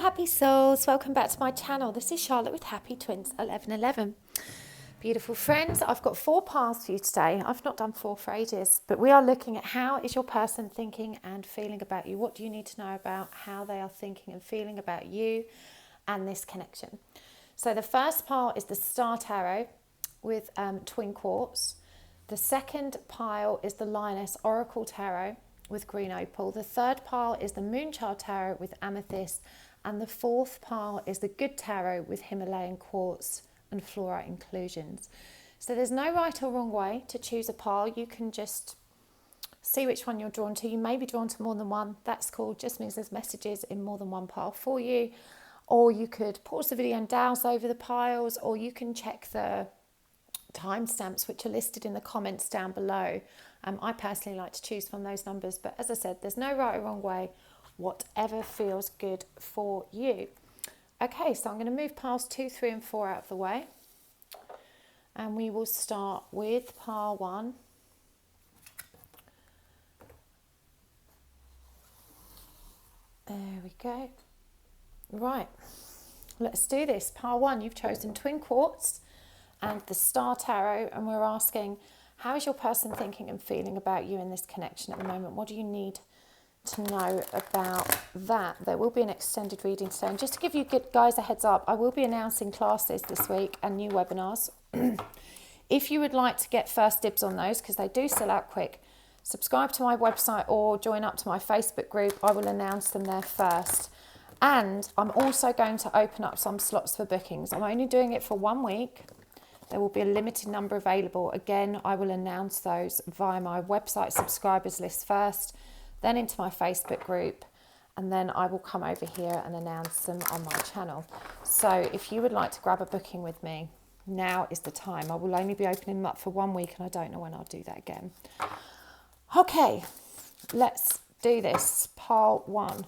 happy souls, welcome back to my channel. This is Charlotte with Happy Twins 1111. Beautiful friends, I've got 4 piles for you today. I've not done 4 for ages, but we are looking at how is your person thinking and feeling about you. What do you need to know about how they are thinking and feeling about you and this connection? So the first pile is the Star Tarot with twin quartz. The second pile is the Lioness Oracle Tarot with green opal. The third pile is the Moonchild Tarot with amethyst. And the fourth pile is the Good Tarot with Himalayan quartz and fluorite inclusions. So there's no right or wrong way to choose a pile. You can just see which one you're drawn to. You may be drawn to more than one. That's cool. Just means there's messages in more than one pile for you. Or you could pause the video and douse over the piles, or you can check the timestamps which are listed in the comments down below. I personally like to choose from those numbers, but as I said, there's no right or wrong way. Whatever feels good for you. Okay, so I'm going to move piles 2, 3 and 4 out of the way. And we will start with pile 1. There we go. Right, let's do this. Pile 1, you've chosen twin quartz and the Star Tarot, and we're asking, how is your person thinking and feeling about you in this connection at the moment? What do you need to know about that? There will be an extended reading today, and just to give you guys a heads up, I will be announcing classes this week and new webinars. If you would like to get first dibs on those, because they do sell out quick, subscribe to my website or join up to my Facebook group. I will announce them there first. And I'm also going to open up some slots for bookings. I'm only doing it for 1 week. There will be a limited number available. Again, I will announce those via my website subscribers list first, then into my Facebook group, and then I will come over here and announce them on my channel. So if you would like to grab a booking with me, now is the time. I will only be opening them up for 1 week, and I don't know when I'll do that again. Okay, let's do this. Pile 1.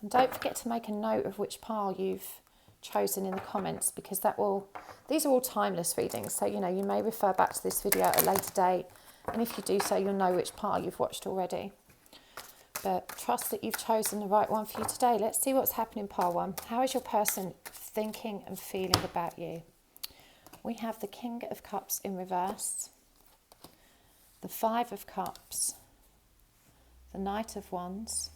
And don't forget to make a note of which pile you've chosen in the comments, because these are all timeless readings, so you may refer back to this video at a later date, and if you do so, you'll know which pile you've watched already. But trust that you've chosen the right one for you today. Let's see what's happening in pile 1. How is your person thinking and feeling about you? We have the King of Cups in reverse, the 5 of Cups, the Knight of Wands,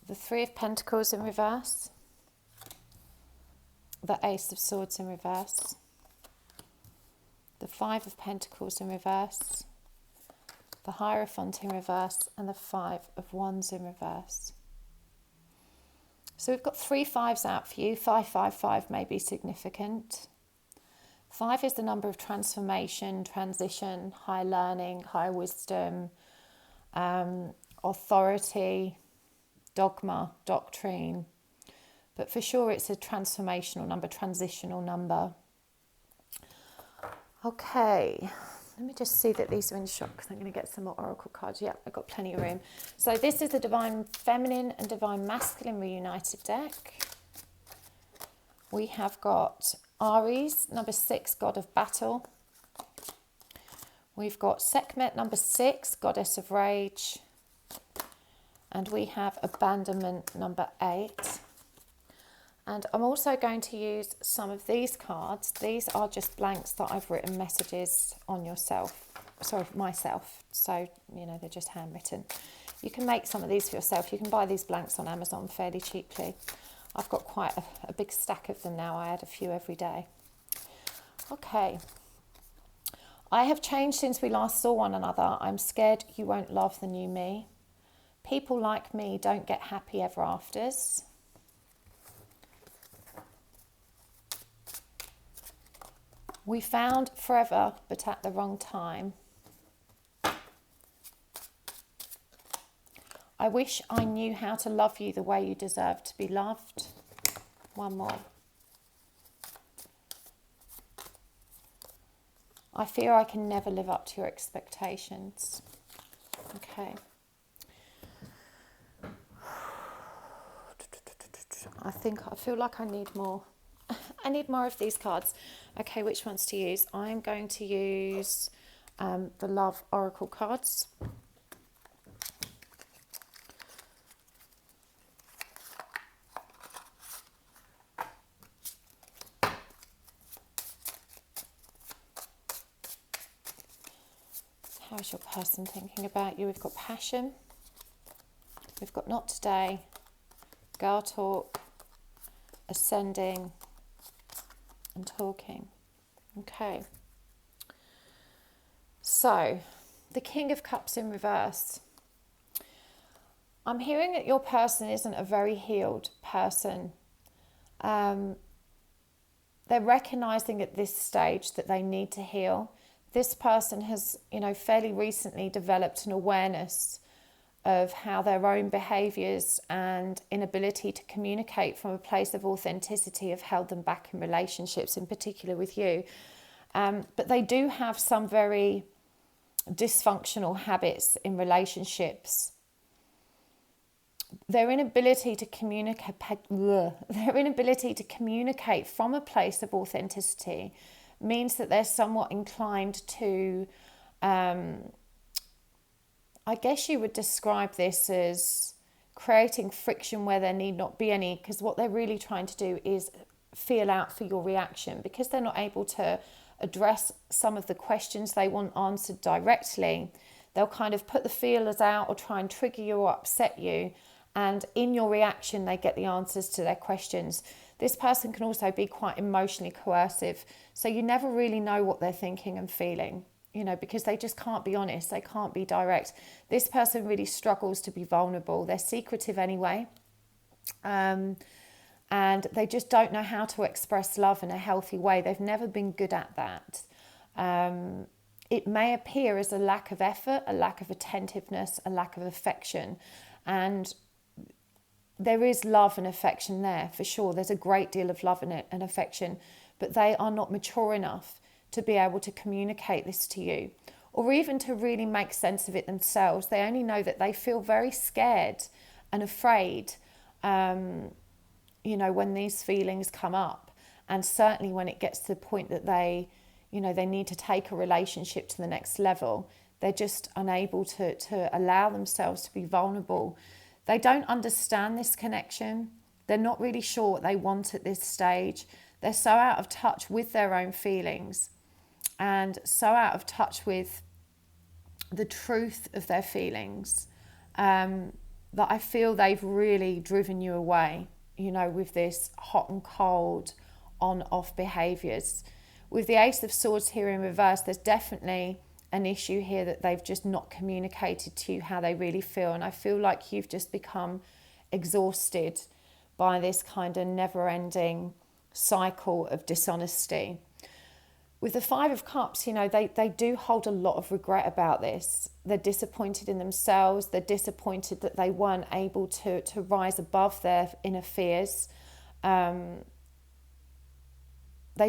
the 3 of Pentacles in reverse, the Ace of Swords in reverse, the 5 of Pentacles in reverse, the Hierophant in reverse, and the 5 of Wands in reverse. So we've got 3 5s out for you. 555 may be significant. 5 is the number of transformation, transition, high learning, high wisdom, authority, dogma, doctrine, but for sure it's a transformational number, transitional number. Okay, let me just see that these are in shot, because I'm going to get some more oracle cards. Yeah, I've got plenty of room. So this is the Divine Feminine and Divine Masculine Reunited deck. We have got Aries, number 6, God of Battle. We've got Sekhmet, number 6, Goddess of Rage. And we have Abandonment, number 8. And I'm also going to use some of these cards. These are just blanks that I've written messages on myself. So, they're just handwritten. You can make some of these for yourself. You can buy these blanks on Amazon fairly cheaply. I've got quite a big stack of them now. I add a few every day. Okay. I have changed since we last saw one another. I'm scared you won't love the new me. People like me don't get happy ever afters. We found forever, but at the wrong time. I wish I knew how to love you the way you deserve to be loved. One more. I fear I can never live up to your expectations. Okay. I feel like I need more. I need more of these cards. Okay, which ones to use? I'm going to use the Love Oracle cards. How's your person thinking about you? We've got passion. We've got not today, girl talk, ascending, and talking. Okay. So, the King of Cups in reverse. I'm hearing that your person isn't a very healed person. They're recognizing at this stage that they need to heal. This person has, fairly recently developed an awareness of how their own behaviors and inability to communicate from a place of authenticity have held them back in relationships, in particular with you. But they do have some very dysfunctional habits in relationships. Their inability to communicate from a place of authenticity means that they're somewhat inclined to, I guess you would describe this as creating friction where there need not be any, because what they're really trying to do is feel out for your reaction. Because they're not able to address some of the questions they want answered directly, they'll kind of put the feelers out or try and trigger you or upset you, and in your reaction they get the answers to their questions. This person can also be quite emotionally coercive, so you never really know what they're thinking and feeling, because they just can't be honest, they can't be direct. This person really struggles to be vulnerable. They're secretive anyway, and they just don't know how to express love in a healthy way. They've never been good at that. It may appear as a lack of effort, a lack of attentiveness, a lack of affection, and there is love and affection there for sure. There's a great deal of love and affection, but they are not mature enough to be able to communicate this to you, or even to really make sense of it themselves. They only know that they feel very scared and afraid, when these feelings come up, and certainly when it gets to the point that they need to take a relationship to the next level. They're just unable to allow themselves to be vulnerable. They don't understand this connection. They're not really sure what they want at this stage. They're so out of touch with their own feelings and so out of touch with the truth of their feelings, that I feel they've really driven you away, with this hot and cold, on-off behaviours. With the Ace of Swords here in reverse, there's definitely an issue here that they've just not communicated to you how they really feel. And I feel like you've just become exhausted by this kind of never-ending cycle of dishonesty. With the Five of Cups, they do hold a lot of regret about this. They're disappointed in themselves. They're disappointed that they weren't able to rise above their inner fears. They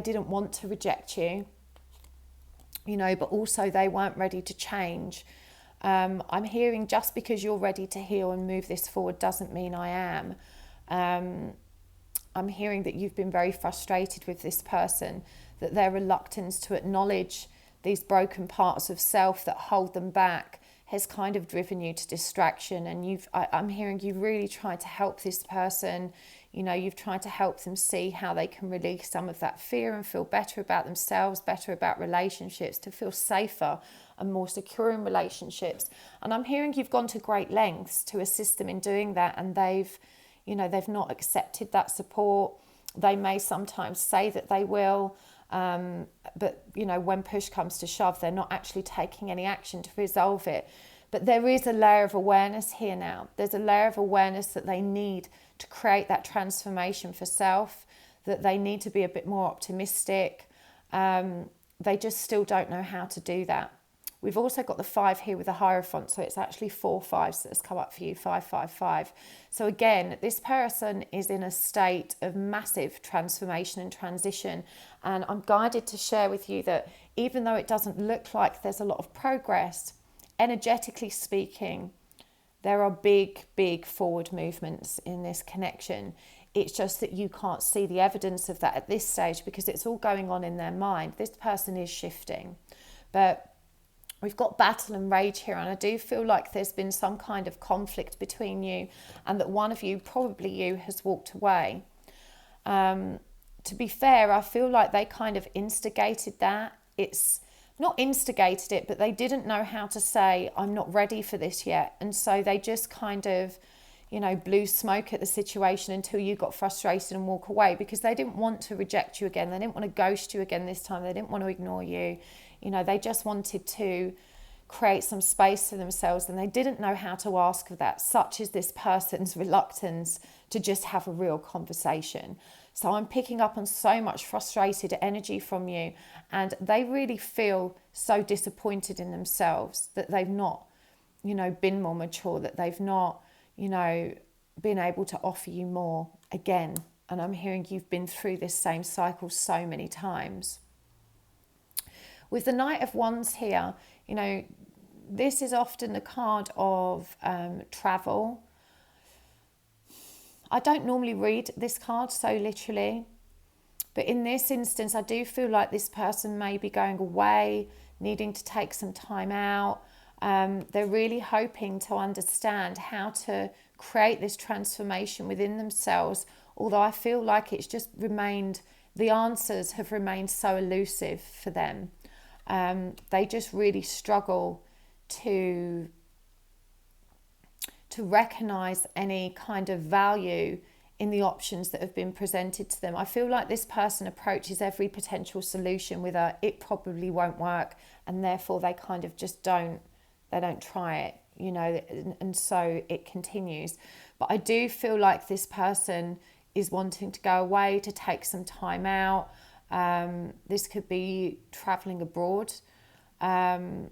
didn't want to reject you, but also they weren't ready to change. I'm hearing just because you're ready to heal and move this forward doesn't mean I am. I'm hearing that you've been very frustrated with this person, that their reluctance to acknowledge these broken parts of self that hold them back has kind of driven you to distraction. And I'm hearing you really tried to help this person. You've tried to help them see how they can release some of that fear and feel better about themselves, better about relationships, to feel safer and more secure in relationships. And I'm hearing you've gone to great lengths to assist them in doing that, and they've not accepted that support. They may sometimes say that they will, but when push comes to shove, they're not actually taking any action to resolve it. But there is a layer of awareness here now. There's a layer of awareness that they need to create that transformation for self, that they need to be a bit more optimistic. They just still don't know how to do that. We've also got the 5 here with the Hierophant, so it's actually 4 5s that has come up for you, 5 5 5. So again, this person is in a state of massive transformation and transition, and I'm guided to share with you that even though it doesn't look like there's a lot of progress, energetically speaking, there are big, big forward movements in this connection. It's just that you can't see the evidence of that at this stage because it's all going on in their mind. This person is shifting, but We've got battle and rage here, and I do feel like there's been some kind of conflict between you, and that one of you, probably you, has walked away. To be fair, I feel like they kind of instigated that. It's not instigated it, but they didn't know how to say, I'm not ready for this yet. And so they just kind of, blew smoke at the situation until you got frustrated and walk away, because they didn't want to reject you again. They didn't want to ghost you again this time. They didn't want to ignore you. They just wanted to create some space for themselves, and they didn't know how to ask for that. Such is this person's reluctance to just have a real conversation. So I'm picking up on so much frustrated energy from you, and they really feel so disappointed in themselves that they've not, been more mature, that they've not, been able to offer you more again. And I'm hearing you've been through this same cycle so many times. With the Knight of Wands here, this is often the card of travel. I don't normally read this card so literally, but in this instance, I do feel like this person may be going away, needing to take some time out. They're really hoping to understand how to create this transformation within themselves, although I feel like it's just remained, the answers have remained so elusive for them. They just really struggle to recognize any kind of value in the options that have been presented to them. I feel like this person approaches every potential solution with a, it probably won't work, and therefore they kind of just don't try it, and so it continues. But I do feel like this person is wanting to go away, to take some time out. This could be traveling abroad. They're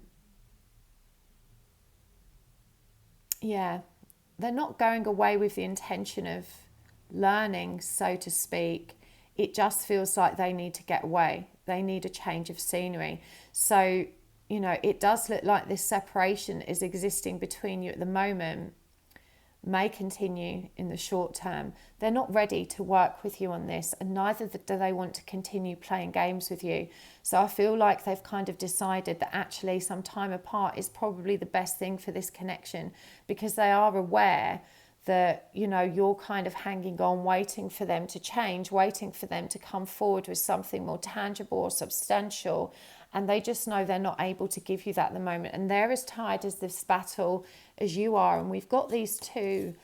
not going away with the intention of learning, so to speak. It just feels like they need to get away. They need a change of scenery. So, it does look like this separation is existing between you at the moment, may continue in the short term. They're not ready to work with you on this, and neither do they want to continue playing games with you. So I feel like they've kind of decided that actually some time apart is probably the best thing for this connection, because they are aware that, you're kind of hanging on, waiting for them to change, waiting for them to come forward with something more tangible or substantial. And they just know they're not able to give you that at the moment. And they're as tired as this battle as you are. And we've got these two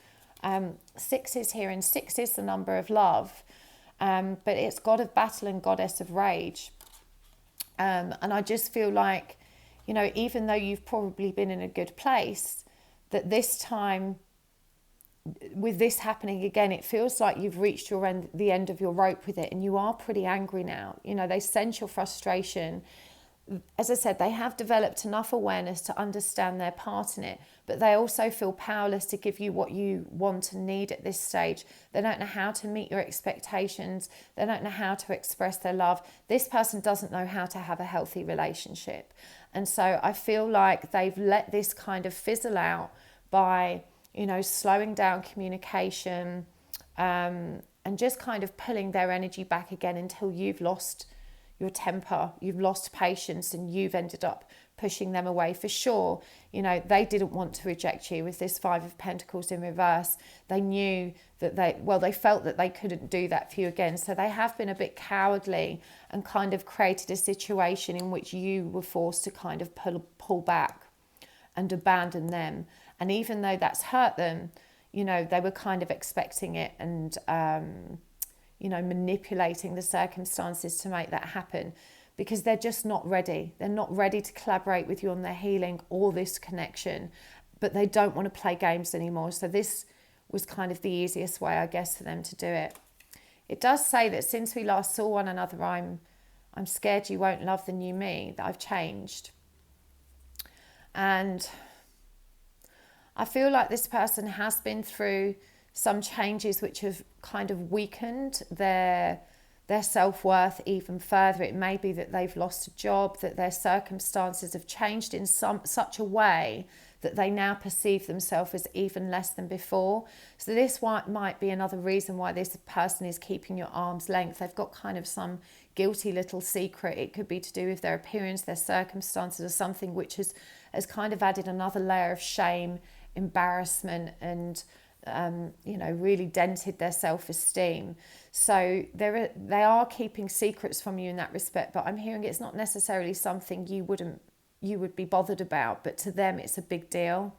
sixes here, and 6 is the number of love. But it's God of battle and Goddess of rage. And I just feel like, even though you've probably been in a good place, that this time, with this happening again, it feels like you've reached the end of your rope with it, and you are pretty angry now. They sense your frustration. As I said, they have developed enough awareness to understand their part in it, but they also feel powerless to give you what you want and need at this stage. They don't know how to meet your expectations. They don't know how to express their love. This person doesn't know how to have a healthy relationship. And so I feel like they've let this kind of fizzle out by, slowing down communication, and just kind of pulling their energy back again until you've lost your temper, you've lost patience, and you've ended up pushing them away. For sure, they didn't want to reject you with this 5 of Pentacles in reverse. They knew that they felt that they couldn't do that for you again. So they have been a bit cowardly and kind of created a situation in which you were forced to kind of pull back and abandon them. And even though that's hurt them, they were kind of expecting it and, manipulating the circumstances to make that happen, because they're just not ready. They're not ready to collaborate with you on their healing or this connection, but they don't want to play games anymore. So this was kind of the easiest way, I guess, for them to do it. It does say that since we last saw one another, I'm scared you won't love the new me, that I've changed. And I feel like this person has been through some changes which have kind of weakened their their self-worth even further. It may be that they've lost a job, that their circumstances have changed in such a way that they now perceive themselves as even less than before. So this might be another reason why this person is keeping you at arm's length. They've got kind of some guilty little secret. It could be to do with their appearance, their circumstances, or something which has kind of added another layer of shame, embarrassment, and really dented their self-esteem. So they are keeping secrets from you in that respect, but I'm hearing it's not necessarily something you would be bothered about, but to them it's a big deal.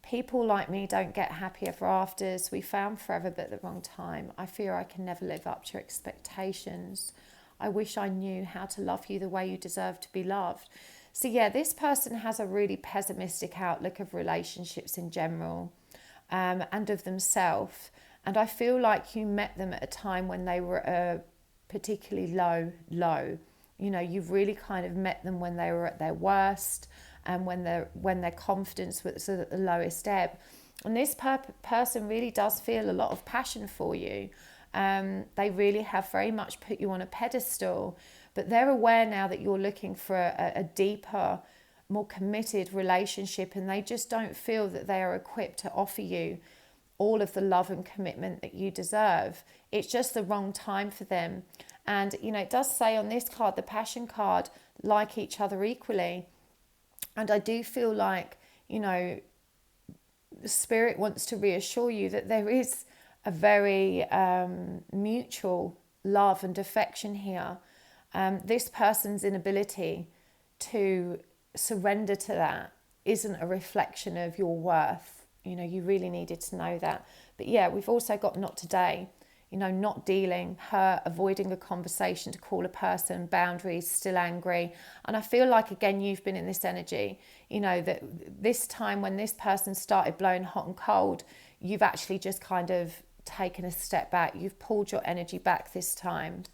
People like me don't get happy ever afters. We found forever but at the wrong time. I fear I can never live up to your expectations. I wish I knew how to love you the way you deserve to be loved. So yeah, this person has a really pessimistic outlook of relationships in general, and of themselves. And I feel like you met them at a time when they were a particularly low. You've really kind of met them when they were at their worst, and when their confidence was at the lowest ebb. And this person really does feel a lot of passion for you. They really have very much put you on a pedestal, but they're aware now that you're looking for a deeper, more committed relationship, and they just don't feel that they are equipped to offer you all of the love and commitment that you deserve. It's just the wrong time for them. And it does say on this card, the Passion card, like each other equally. And I do feel like the Spirit wants to reassure you that there is a very mutual love and affection here. This person's inability to surrender to that isn't a reflection of your worth. You really needed to know that. But yeah, we've also got not today, not dealing, hurt, avoiding a conversation to call a person, boundaries, still angry. And I feel like, again, you've been in this energy, that this time when this person started blowing hot and cold, you've actually just kind of taken a step back. You've pulled your energy back this time.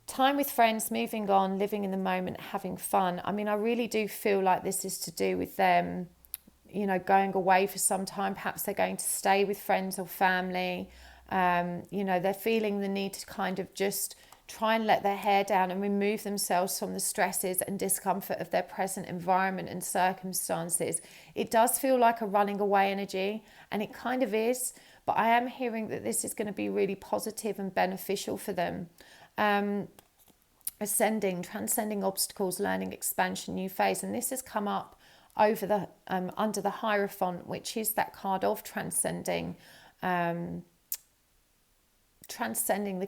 Time with friends, moving on, living in the moment, having fun. I mean, I really do feel like this is to do with them, going away for some time. Perhaps they're going to stay with friends or family. They're feeling the need to kind of just try and let their hair down and remove themselves from the stresses and discomfort of their present environment and circumstances. It does feel like a running away energy, and it kind of is, but I am hearing that this is going to be really positive and beneficial for them. Ascending, transcending obstacles, learning, expansion, new phase. And this has come up over the under the Hierophant, which is that card of transcending the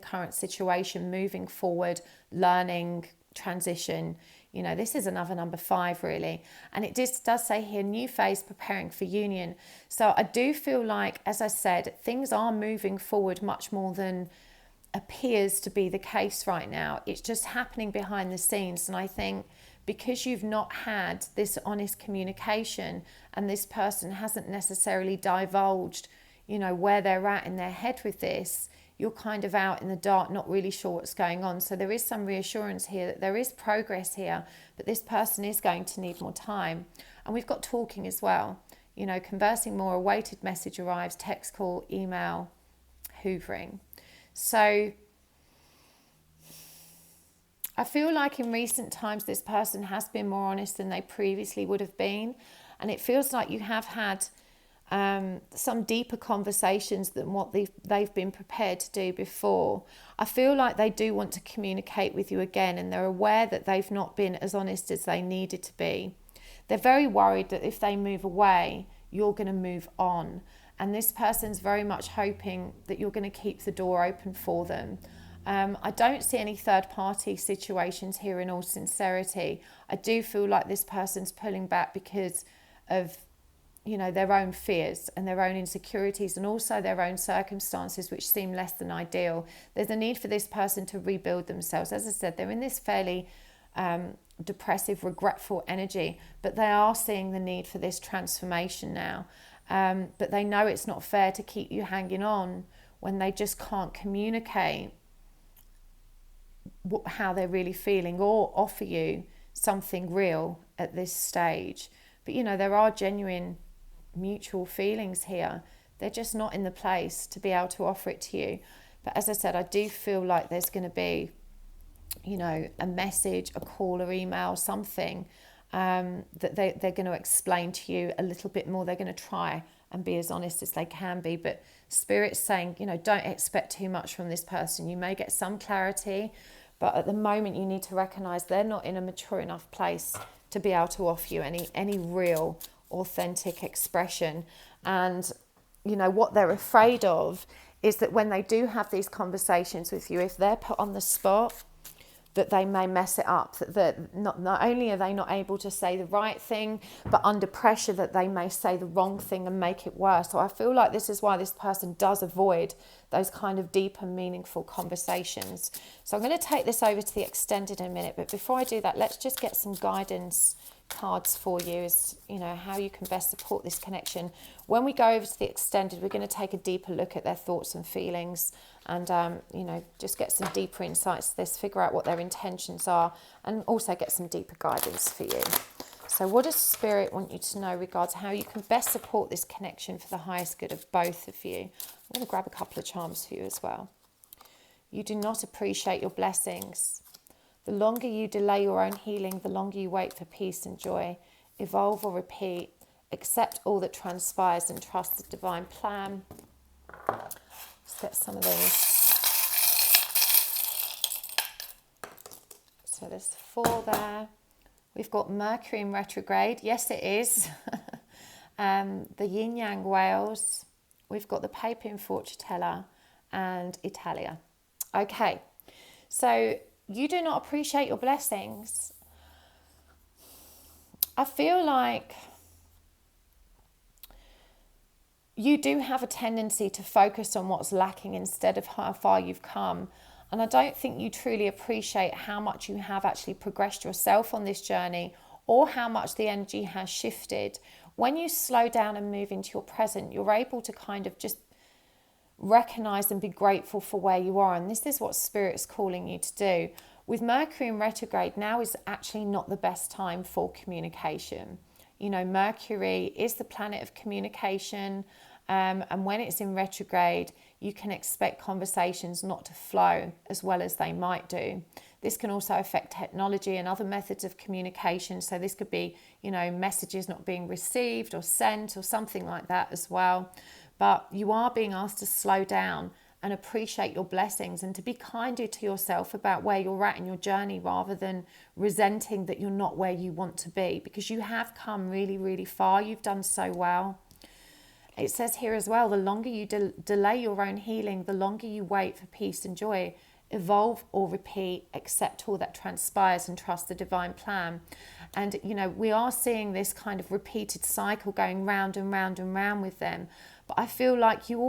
current situation, moving forward, learning, transition. This is another number 5 really, and it does say here, new phase, preparing for union. So I do feel like, as I said, things are moving forward much more than appears to be the case right now. It's just happening behind the scenes. And I think because you've not had this honest communication, and this person hasn't necessarily divulged where they're at in their head with this, you're kind of out in the dark, not really sure what's going on. So there is some reassurance here that there is progress here, but this person is going to need more time. And we've got talking as well, conversing more, awaited message arrives, text, call, email, hoovering. So I feel like in recent times this person has been more honest than they previously would have been, and it feels like you have had some deeper conversations than what they've been prepared to do before. I feel like they do want to communicate with you again, and they're aware that they've not been as honest as they needed to be. They're very worried that if they move away, you're going to move on. And this person's very much hoping that you're going to keep the door open for them. I don't see any third-party situations here, in all sincerity. I do feel like this person's pulling back because of, their own fears and their own insecurities, and also their own circumstances, which seem less than ideal. There's a need for this person to rebuild themselves. As I said, they're in this fairly depressive, regretful energy, but they are seeing the need for this transformation now. But they know it's not fair to keep you hanging on when they just can't communicate how they're really feeling or offer you something real at this stage. But there are genuine mutual feelings here. They're just not in the place to be able to offer it to you. But as I said, I do feel like there's going to be, a message, a call or email, something that they're going to explain to you a little bit more. They're going to try and be as honest as they can be. But Spirit's saying, don't expect too much from this person. You may get some clarity, but at the moment you need to recognize they're not in a mature enough place to be able to offer you any real, authentic expression. And, what they're afraid of is that when they do have these conversations with you, if they're put on the spot, that they may mess it up, that not only are they not able to say the right thing, but under pressure that they may say the wrong thing and make it worse. So I feel like this is why this person does avoid those kind of deep and meaningful conversations. So I'm going to take this over to the extended in a minute, but before I do that, let's just get some guidance cards for you as how you can best support this connection. When we go over to the extended, we're going to take a deeper look at their thoughts and feelings and just get some deeper insights to this, figure out what their intentions are, and also get some deeper guidance for you. So what does Spirit want you to know regards how you can best support this connection for the highest good of both of you? I'm going to grab a couple of charms for you as well. You do not appreciate your blessings. The longer you delay your own healing, the longer you wait for peace and joy. Evolve or repeat. Accept all that transpires and trust the divine plan. Let's get some of these. So there's 4 there. We've got Mercury in retrograde. Yes, it is. The Yin Yang whales. We've got the Paper in Fortuna and Italia. Okay, so you do not appreciate your blessings. I feel like you do have a tendency to focus on what's lacking instead of how far you've come. And I don't think you truly appreciate how much you have actually progressed yourself on this journey, or how much the energy has shifted. When you slow down and move into your present, you're able to kind of just recognize and be grateful for where you are. And this is what Spirit's calling you to do. With Mercury in retrograde, now is actually not the best time for communication. Mercury is the planet of communication. And when it's in retrograde, you can expect conversations not to flow as well as they might do. This can also affect technology and other methods of communication. So this could be, messages not being received or sent or something like that as well. But you are being asked to slow down and appreciate your blessings and to be kinder to yourself about where you're at in your journey, rather than resenting that you're not where you want to be, because you have come really, really far. You've done so well. It says here as well, the longer you delay your own healing, the longer you wait for peace and joy. Evolve or repeat, accept all that transpires and trust the divine plan. And, we are seeing this kind of repeated cycle going round and round and round with them. But I feel like you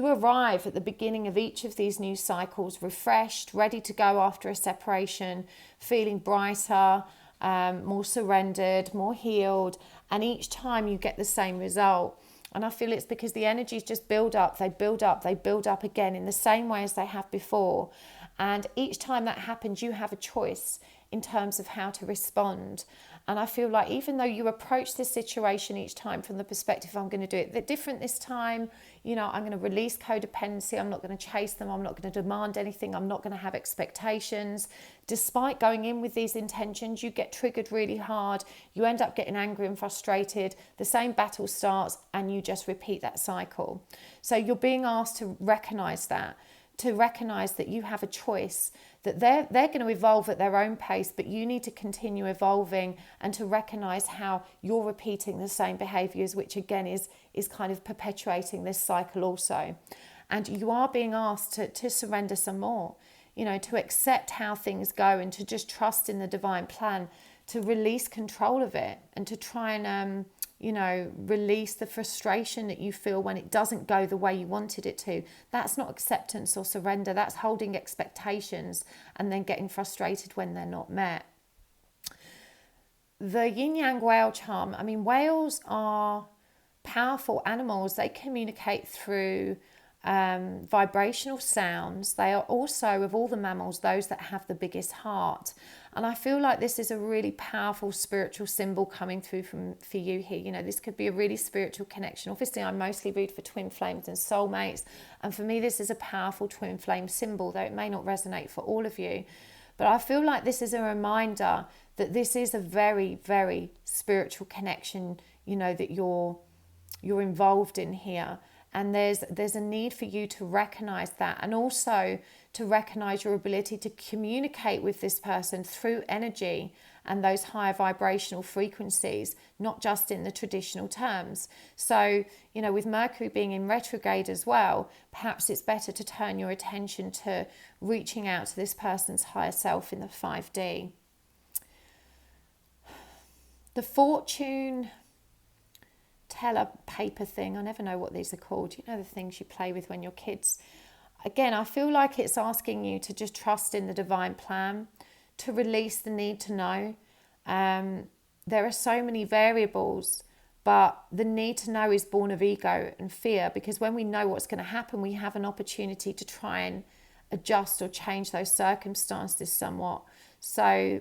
arrive at the beginning of each of these new cycles refreshed, ready to go after a separation, feeling brighter, more surrendered, more healed. And each time you get the same result. And I feel it's because the energies just build up, they build up, they build up again in the same way as they have before. And each time that happens, you have a choice in terms of how to respond. And I feel like even though you approach this situation each time from the perspective, I'm going to do it different this time, I'm going to release codependency, I'm not going to chase them, I'm not going to demand anything, I'm not going to have expectations. Despite going in with these intentions, you get triggered really hard, you end up getting angry and frustrated, the same battle starts, and you just repeat that cycle. So you're being asked to recognize that. To recognize that you have a choice, that they're going to evolve at their own pace, but you need to continue evolving, and to recognize how you're repeating the same behaviors, which again is kind of perpetuating this cycle also. And you are being asked to surrender some more, to accept how things go and to just trust in the divine plan, to release control of it, and to try and release the frustration that you feel when it doesn't go the way you wanted it to. That's not acceptance or surrender. That's holding expectations and then getting frustrated when they're not met. The yin yang whale charm. Whales are powerful animals. They communicate through vibrational sounds. They are also, of all the mammals, those that have the biggest heart. And I feel like this is a really powerful spiritual symbol coming through for you here. You know, this could be a really spiritual connection. Obviously, I mostly read for twin flames and soulmates. And for me, this is a powerful twin flame symbol, though it may not resonate for all of you. But I feel like this is a reminder that this is a very, very spiritual connection, you know, that you're involved in here. And there's a need for you to recognize that, and also to recognize your ability to communicate with this person through energy and those higher vibrational frequencies, not just in the traditional terms. So, you know, with Mercury being in retrograde as well, perhaps it's better to turn your attention to reaching out to this person's higher self in the 5D. The fortune teller paper thing, I never know what these are called, you know, the things you play with when you're kids. Again, I feel like it's asking you to just trust in the divine plan, to release the need to know. There are so many variables, but the need to know is born of ego and fear, because when we know what's going to happen, we have an opportunity to try and adjust or change those circumstances somewhat. So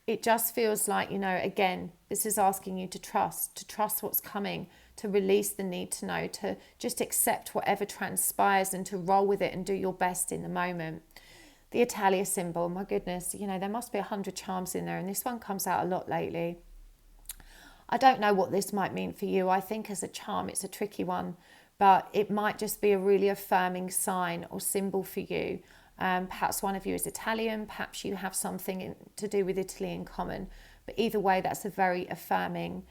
it just feels like, you know, again, this is asking you to trust what's coming, to release the need to know, to just accept whatever transpires and to roll with it and do your best in the moment. The Italia symbol, my goodness, you know, there must be 100 charms in there, and this one comes out a lot lately. I don't know what this might mean for you. I think as a charm, it's a tricky one, but it might just be a really affirming sign or symbol for you. Perhaps one of you is Italian, perhaps you have something to do with Italy in common. But either way, that's a very affirming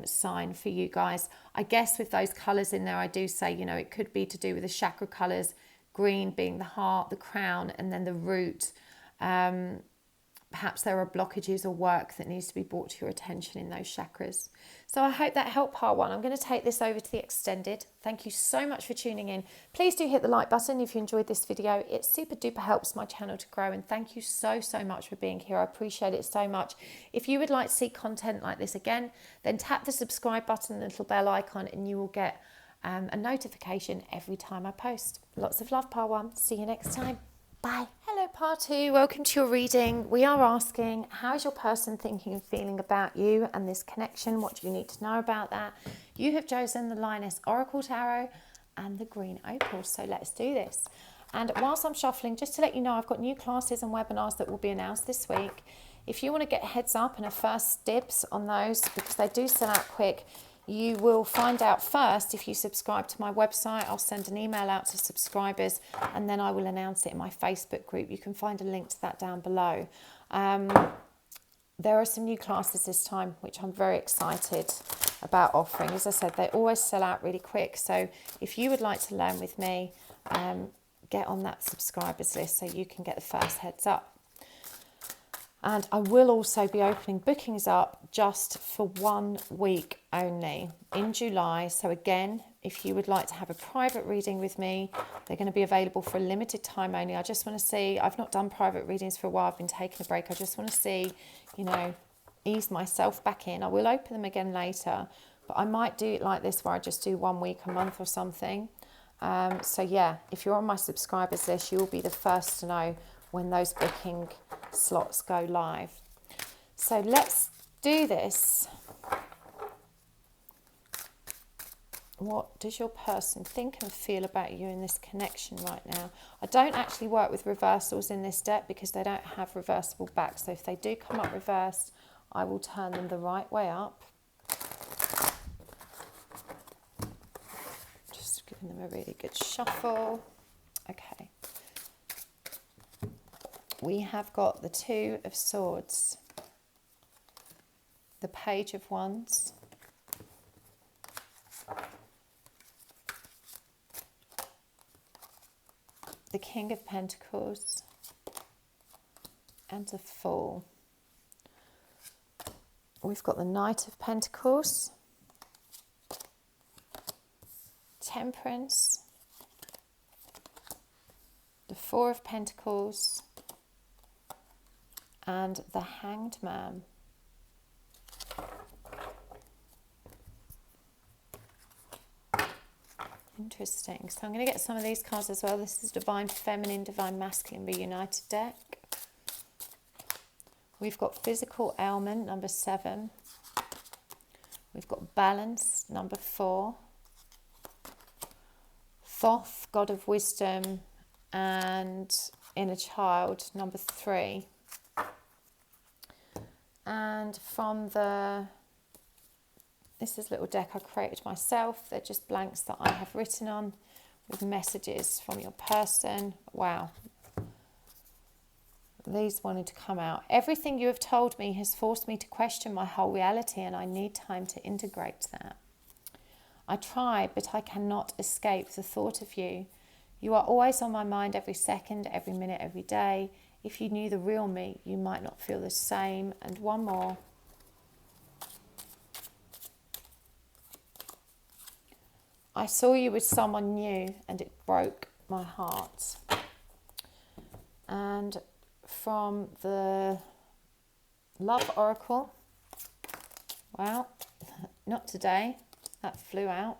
sign for you guys. I guess with those colours in there, I do say, you know, it could be to do with the chakra colours, green being the heart, the crown, and then the root. Perhaps there are blockages or work that needs to be brought to your attention in those chakras. So I hope that helped part one. I'm going to take this over to the extended. Thank you so much for tuning in. Please do hit the like button if you enjoyed this video. It super duper helps my channel to grow, and thank you so much for being here. I appreciate it so much. If you would like to see content like this again, then tap the subscribe button, the little bell icon, and you will get a notification every time I post. Lots of love, part one. See you next time. Bye. Hello, part two. Welcome to your reading. We are asking, how is your person thinking and feeling about you and this connection? What do you need to know about that? You have chosen the Lioness Oracle Tarot and the Green Opal. So let's do this. And whilst I'm shuffling, just to let you know, I've got new classes and webinars that will be announced this week. If you want to get heads up and a first dibs on those, because they do sell out quick, you will find out first if you subscribe to my website. I'll send an email out to subscribers, and then I will announce it in my Facebook group. You can find a link to that down below. There are some new classes this time, which I'm very excited about offering. As I said, they always sell out really quick. So if you would like to learn with me, get on that subscribers list so you can get the first heads up. And I will also be opening bookings up just for 1 week only in July. So again, if you would like to have a private reading with me, they're going to be available for a limited time only. I just want to see, I've not done private readings for a while. I've been taking a break. I just want to see, you know, ease myself back in. I will open them again later, but I might do it like this where I just do 1 week a month or something. So yeah, if you're on my subscribers list, you'll be the first to know when those booking slots go live. So let's do this. What does your person think and feel about you in this connection right now? I don't actually work with reversals in this deck because they don't have reversible backs. So if they do come up reversed, I will turn them the right way up. Just giving them a really good shuffle. Okay. We have got the Two of Swords, the Page of Wands, the King of Pentacles, and the Fool. We've got the Knight of Pentacles, Temperance, the Four of Pentacles, and the Hanged Man. interesting. So I'm going to get some of these cards as well. This is Divine Feminine, Divine Masculine Reunited deck. We've got Physical Ailment, number 7. We've got Balance, number 4. Thoth, God of Wisdom, and Inner Child, number 3. And from this is a little deck I created myself. They're just blanks that I have written on with messages from your person. Wow. These wanted to come out. Everything you have told me has forced me to question my whole reality, and I need time to integrate that. I try, but I cannot escape the thought of you. You are always on my mind every second, every minute, every day. If you knew the real me, you might not feel the same. And one more. I saw you with someone new and it broke my heart. And from the Love Oracle, well, not today, that flew out.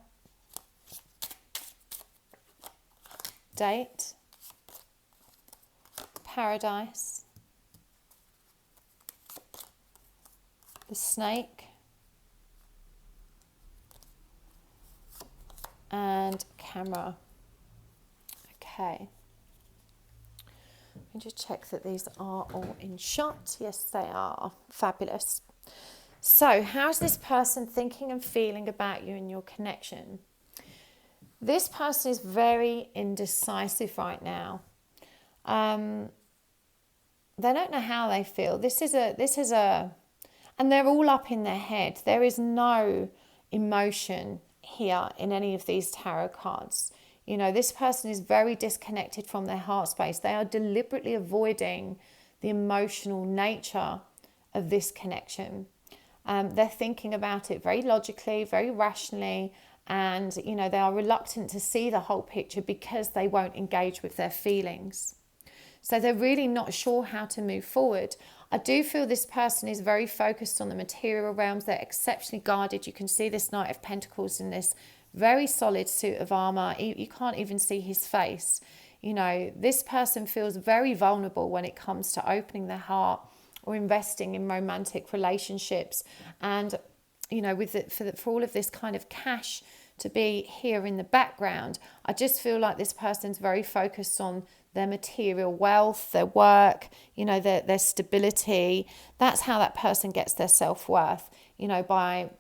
Date, Paradise, the Snake, and Camera. Okay. Let me just check that these are all in shot. Yes, they are. Fabulous. So, how's this person thinking and feeling about you and your connection? This person is very indecisive right now. They don't know how they feel. This is a, and they're all up in their head. There is no emotion here in any of these tarot cards. You know, this person is very disconnected from their heart space. They are deliberately avoiding the emotional nature of this connection. They're thinking about it very logically, very rationally, and, you know, they are reluctant to see the whole picture because they won't engage with their feelings. So they're really not sure how to move forward. I do feel this person is very focused on the material realms. They're exceptionally guarded. You can see this Knight of Pentacles in this very solid suit of armor. You can't even see his face. You know, this person feels very vulnerable when it comes to opening their heart or investing in romantic relationships. And, you know, with for all of this kind of cash to be here in the background, I just feel like this person's very focused on their material wealth, their work, you know, their stability. That's how that person gets their self-worth, you know, by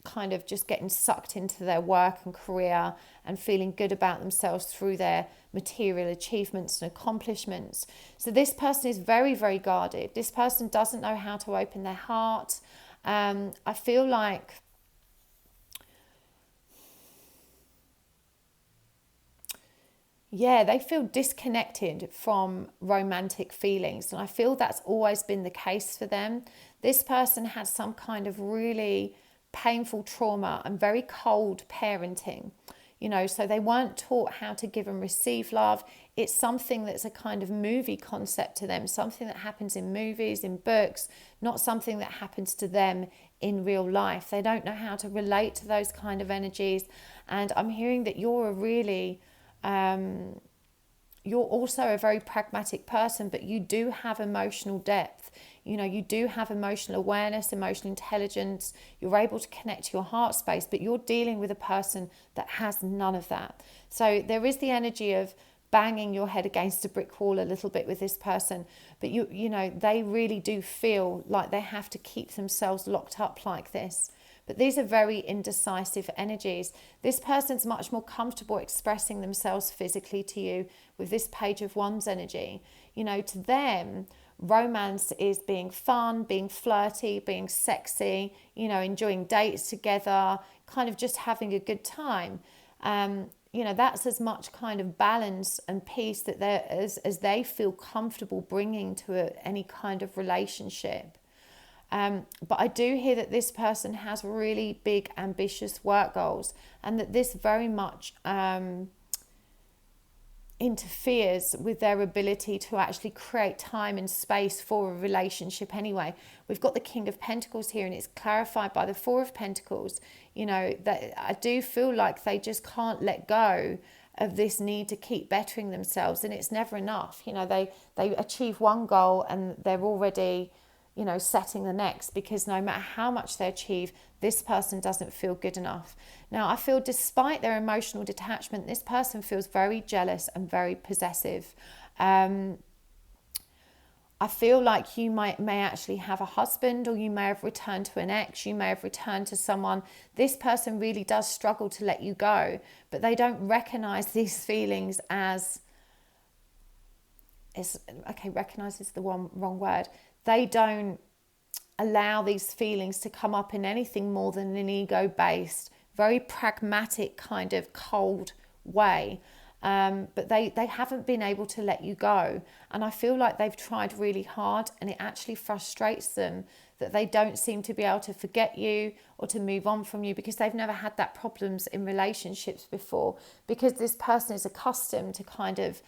kind of just getting sucked into their work and career and feeling good about themselves through their material achievements and accomplishments. So this person is very, very guarded. This person doesn't know how to open their heart. I feel like they feel disconnected from romantic feelings. And I feel that's always been the case for them. This person had some kind of really painful trauma and very cold parenting, you know, so they weren't taught how to give and receive love. It's something that's a kind of movie concept to them, something that happens in movies, in books, not something that happens to them in real life. They don't know how to relate to those kind of energies. And I'm hearing that you're you're also a very pragmatic person, but you do have emotional depth. You know, you do have emotional awareness, emotional intelligence. You're able to connect to your heart space, but you're dealing with a person that has none of that. So there is the energy of banging your head against a brick wall a little bit with this person, but you know, they really do feel like they have to keep themselves locked up like this. But these are very indecisive energies. This person's much more comfortable expressing themselves physically to you with this Page of Wands energy. You know, to them, romance is being fun, being flirty, being sexy, you know, enjoying dates together, kind of just having a good time. You know, that's as much kind of balance and peace that as they feel comfortable bringing to any kind of relationship. But I do hear that this person has really big, ambitious work goals, and that this very much interferes with their ability to actually create time and space for a relationship anyway. We've got the King of Pentacles here, and it's clarified by the Four of Pentacles, you know, that I do feel like they just can't let go of this need to keep bettering themselves, and it's never enough. You know, they achieve one goal and they're already, you know, setting the next, because no matter how much they achieve, this person doesn't feel good enough. Now, I feel despite their emotional detachment, this person feels very jealous and very possessive. I feel like you may actually have a husband, or you may have returned to an ex, you may have returned to someone. This person really does struggle to let you go, but they don't recognize these feelings as, recognize is the wrong word. They don't allow these feelings to come up in anything more than an ego-based, very pragmatic kind of cold way. But they haven't been able to let you go. And I feel like they've tried really hard, and it actually frustrates them that they don't seem to be able to forget you or to move on from you, because they've never had that problems in relationships before, because this person is accustomed to kind of,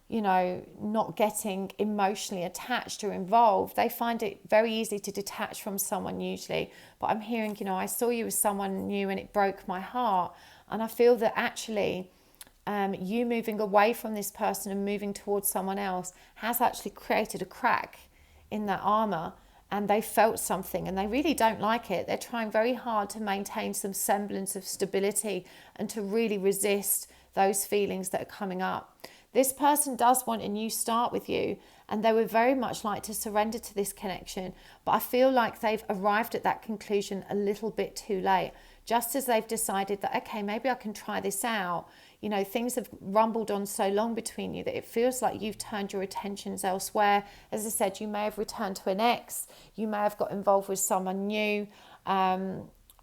you know, not getting emotionally attached or involved. They find it very easy to detach from someone usually. But I'm hearing, you know, I saw you as someone new and it broke my heart. And I feel that actually you moving away from this person and moving towards someone else has actually created a crack in that armor, and they felt something and they really don't like it. They're trying very hard to maintain some semblance of stability and to really resist those feelings that are coming up. This person does want a new start with you, and they would very much like to surrender to this connection, but I feel like they've arrived at that conclusion a little bit too late. Just as they've decided that, okay, maybe I can try this out. You know, things have rumbled on so long between you that it feels like you've turned your attentions elsewhere. As I said, you may have returned to an ex, you may have got involved with someone new.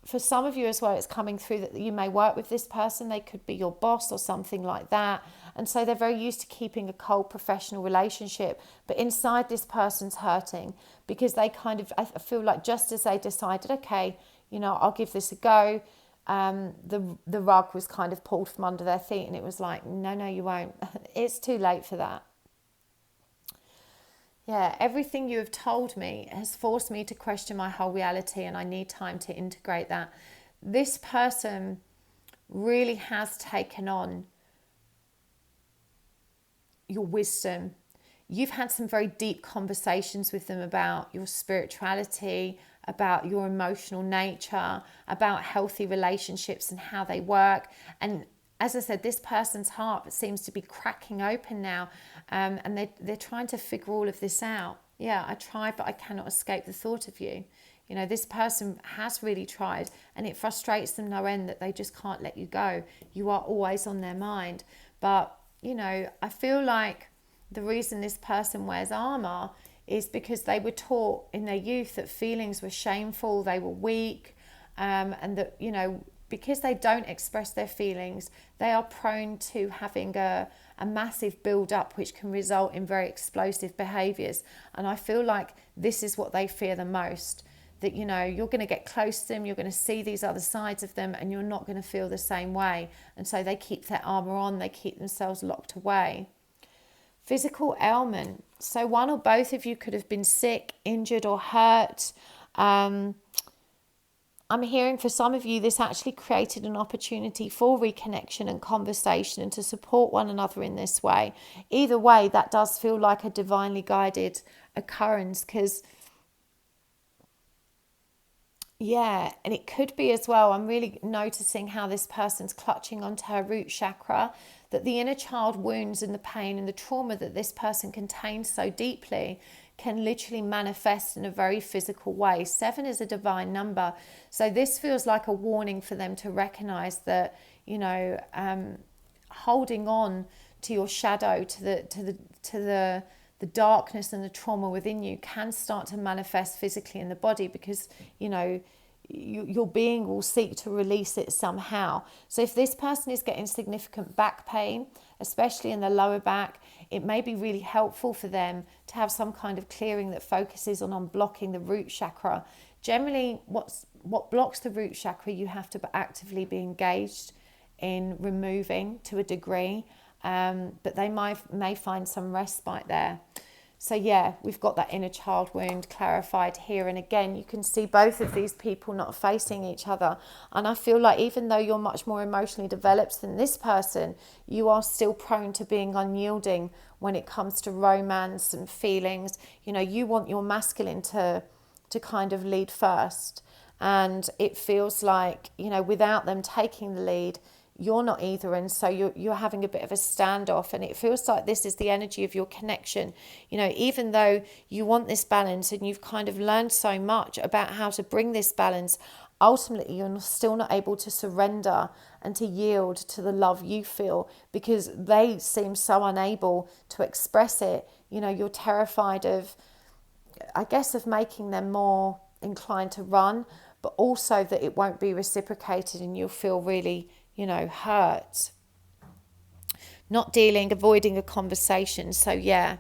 For some of you as well, it's coming through that you may work with this person. They could be your boss or something like that. And so they're very used to keeping a cold professional relationship. But inside, this person's hurting because they kind of, I feel like just as they decided, okay, you know, I'll give this a go, the rug was kind of pulled from under their feet, and it was like, no, you won't. It's too late for that. Yeah, everything you have told me has forced me to question my whole reality, and I need time to integrate that. This person really has taken on your wisdom. You've had some very deep conversations with them about your spirituality, about your emotional nature, about healthy relationships and how they work. And as I said, this person's heart seems to be cracking open now, and they're trying to figure all of this out. Yeah, I tried, but I cannot escape the thought of you. You know, this person has really tried, and it frustrates them no end that they just can't let you go. You are always on their mind. But, you know, I feel like the reason this person wears armor is because they were taught in their youth that feelings were shameful, they were weak, and that, you know, because they don't express their feelings, they are prone to having a massive build-up, which can result in very explosive behaviours. And I feel like this is what they fear the most, that, you know, you're going to get close to them, you're going to see these other sides of them, and you're not going to feel the same way. And so they keep their armour on, they keep themselves locked away. Physical ailment. So one or both of you could have been sick, injured or hurt. I'm hearing for some of you this actually created an opportunity for reconnection and conversation and to support one another in this way. Either way, that does feel like a divinely guided occurrence, because yeah, and it could be as well, I'm really noticing how this person's clutching onto her root chakra, that the inner child wounds and the pain and the trauma that this person contains so deeply can literally manifest in a very physical way. 7 is a divine number. So this feels like a warning for them to recognize that, you know, holding on to your shadow, to the darkness and the trauma within you can start to manifest physically in the body, because, you know, your being will seek to release it somehow. So if this person is getting significant back pain, especially in the lower back, it may be really helpful for them to have some kind of clearing that focuses on unblocking the root chakra. Generally, what blocks the root chakra, you have to actively be engaged in removing to a degree. but they may find some respite there. So yeah, we've got that inner child wound clarified here. And again, you can see both of these people not facing each other. And I feel like even though you're much more emotionally developed than this person, you are still prone to being unyielding when it comes to romance and feelings. You know, you want your masculine to kind of lead first. And it feels like, you know, without them taking the lead, you're not either, and so you're having a bit of a standoff, and it feels like this is the energy of your connection. You know, even though you want this balance and you've kind of learned so much about how to bring this balance, ultimately you're still not able to surrender and to yield to the love you feel, because they seem so unable to express it. You know, you're terrified of, I guess, of making them more inclined to run, but also that it won't be reciprocated and you'll feel really, you know, hurt. Not dealing, avoiding a conversation. So yeah,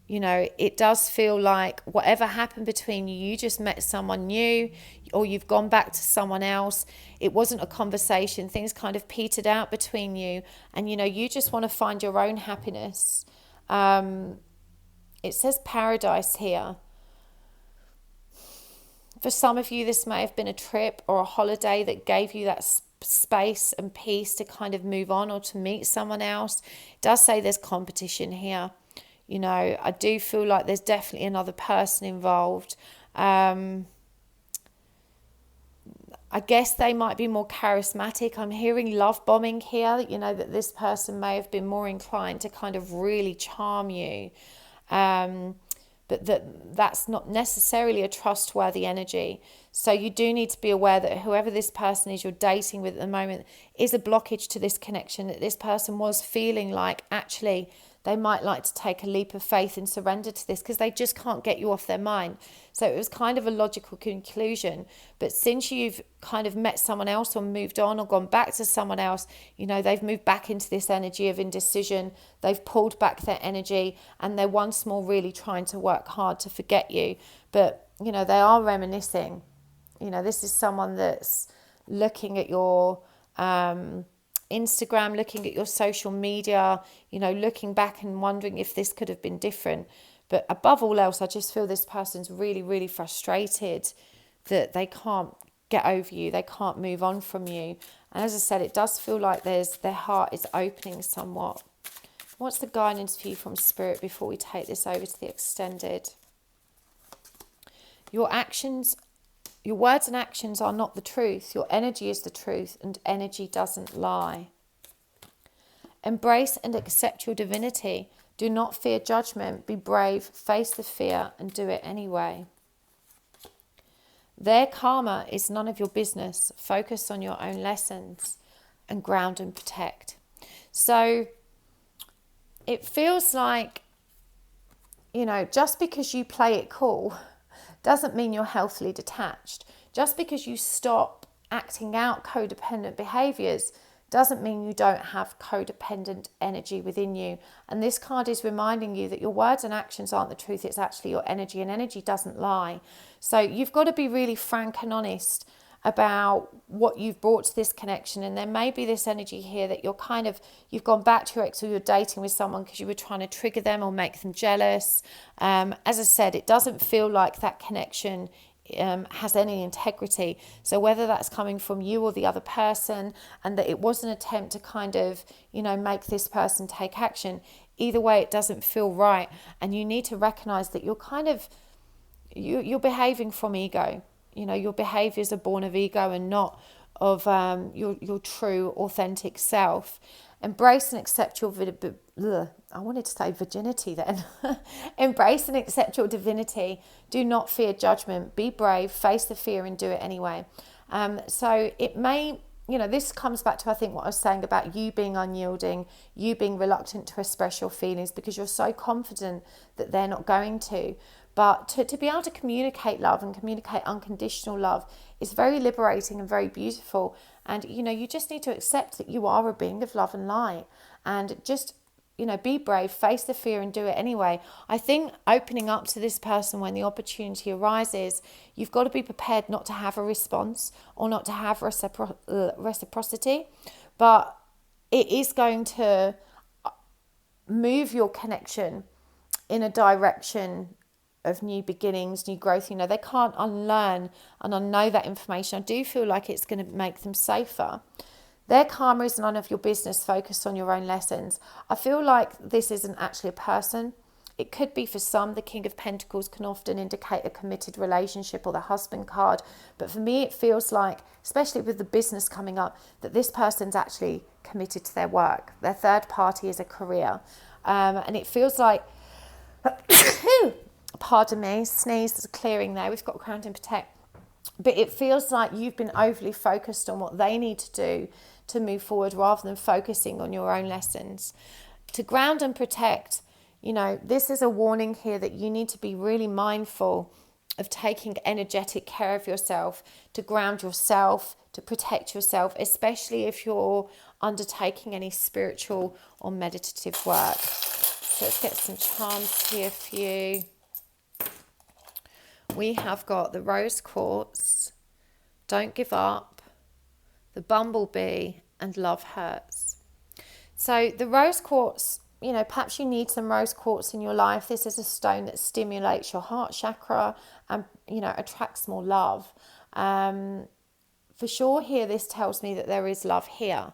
you know, it does feel like whatever happened between you, you just met someone new, or you've gone back to someone else. It wasn't a conversation. Things kind of petered out between you, and you know, you just want to find your own happiness. It says paradise here. For some of you, this may have been a trip or a holiday that gave you that space and peace to kind of move on or to meet someone else. It does say there's competition here. You know, I do feel like there's definitely another person involved. I guess they might be more charismatic. I'm hearing love bombing here, you know, that this person may have been more inclined to kind of really charm you. But that's not necessarily a trustworthy energy. So you do need to be aware that whoever this person is you're dating with at the moment is a blockage to this connection, that this person was feeling like actually they might like to take a leap of faith and surrender to this because they just can't get you off their mind. So it was kind of a logical conclusion. But since you've kind of met someone else or moved on or gone back to someone else, you know, they've moved back into this energy of indecision. They've pulled back their energy and they're once more really trying to work hard to forget you. But, you know, they are reminiscing. You know, this is someone that's looking at your Instagram, looking at your social media, you know, looking back and wondering if this could have been different. But above all else, I just feel this person's really, really frustrated that they can't get over you. They can't move on from you. And as I said, it does feel like their heart is opening somewhat. What's the guidance for you from Spirit before we take this over to the extended? Your words and actions are not the truth. Your energy is the truth, and energy doesn't lie. Embrace and accept your divinity. Do not fear judgment. Be brave, face the fear, and do it anyway. Their karma is none of your business. Focus on your own lessons and ground and protect. So it feels like, you know, just because you play it cool doesn't mean you're healthily detached. Just because you stop acting out codependent behaviours doesn't mean you don't have codependent energy within you. And this card is reminding you that your words and actions aren't the truth, it's actually your energy, and energy doesn't lie. So you've got to be really frank and honest about what you've brought to this connection. And there may be this energy here that you've gone back to your ex, or you're dating with someone because you were trying to trigger them or make them jealous. As I said, it doesn't feel like that connection has any integrity. So whether that's coming from you or the other person, and that it was an attempt to kind of, you know, make this person take action, either way, it doesn't feel right. And you need to recognize that you're behaving from ego. You know, your behaviours are born of ego and not of your true, authentic self. Embrace and accept your I wanted to say virginity then. Embrace and accept your divinity. Do not fear judgment. Be brave, face the fear, and do it anyway. So it may, you know, this comes back to, I think, what I was saying about you being unyielding, you being reluctant to express your feelings because you're so confident that they're not going to. But to be able to communicate love and communicate unconditional love is very liberating and very beautiful. And, you know, you just need to accept that you are a being of love and light. And just, you know, be brave, face the fear, and do it anyway. I think opening up to this person when the opportunity arises, you've got to be prepared not to have a response or not to have reciprocity. But it is going to, move your connection in a direction of new beginnings, new growth. You know, they can't unlearn and unknow that information. I do feel like it's going to make them safer. Their karma is none of your business. Focus on your own lessons. I feel like this isn't actually a person. It could be for some. The King of Pentacles can often indicate a committed relationship, or the husband card. But for me, it feels like, especially with the business coming up, that this person's actually committed to their work. Their third party is a career. And it feels like, pardon me, sneeze, there's a clearing there. We've got ground and protect. But it feels like you've been overly focused on what they need to do to move forward, rather than focusing on your own lessons. To ground and protect, you know, this is a warning here that you need to be really mindful of taking energetic care of yourself, to ground yourself, to protect yourself, especially if you're undertaking any spiritual or meditative work. So let's get some charms here for you. We have got the Rose Quartz, Don't Give Up, the Bumblebee, and Love Hurts. So the Rose Quartz, you know, perhaps you need some rose quartz in your life. This is a stone that stimulates your heart chakra and, you know, attracts more love. For sure here, this tells me that there is love here.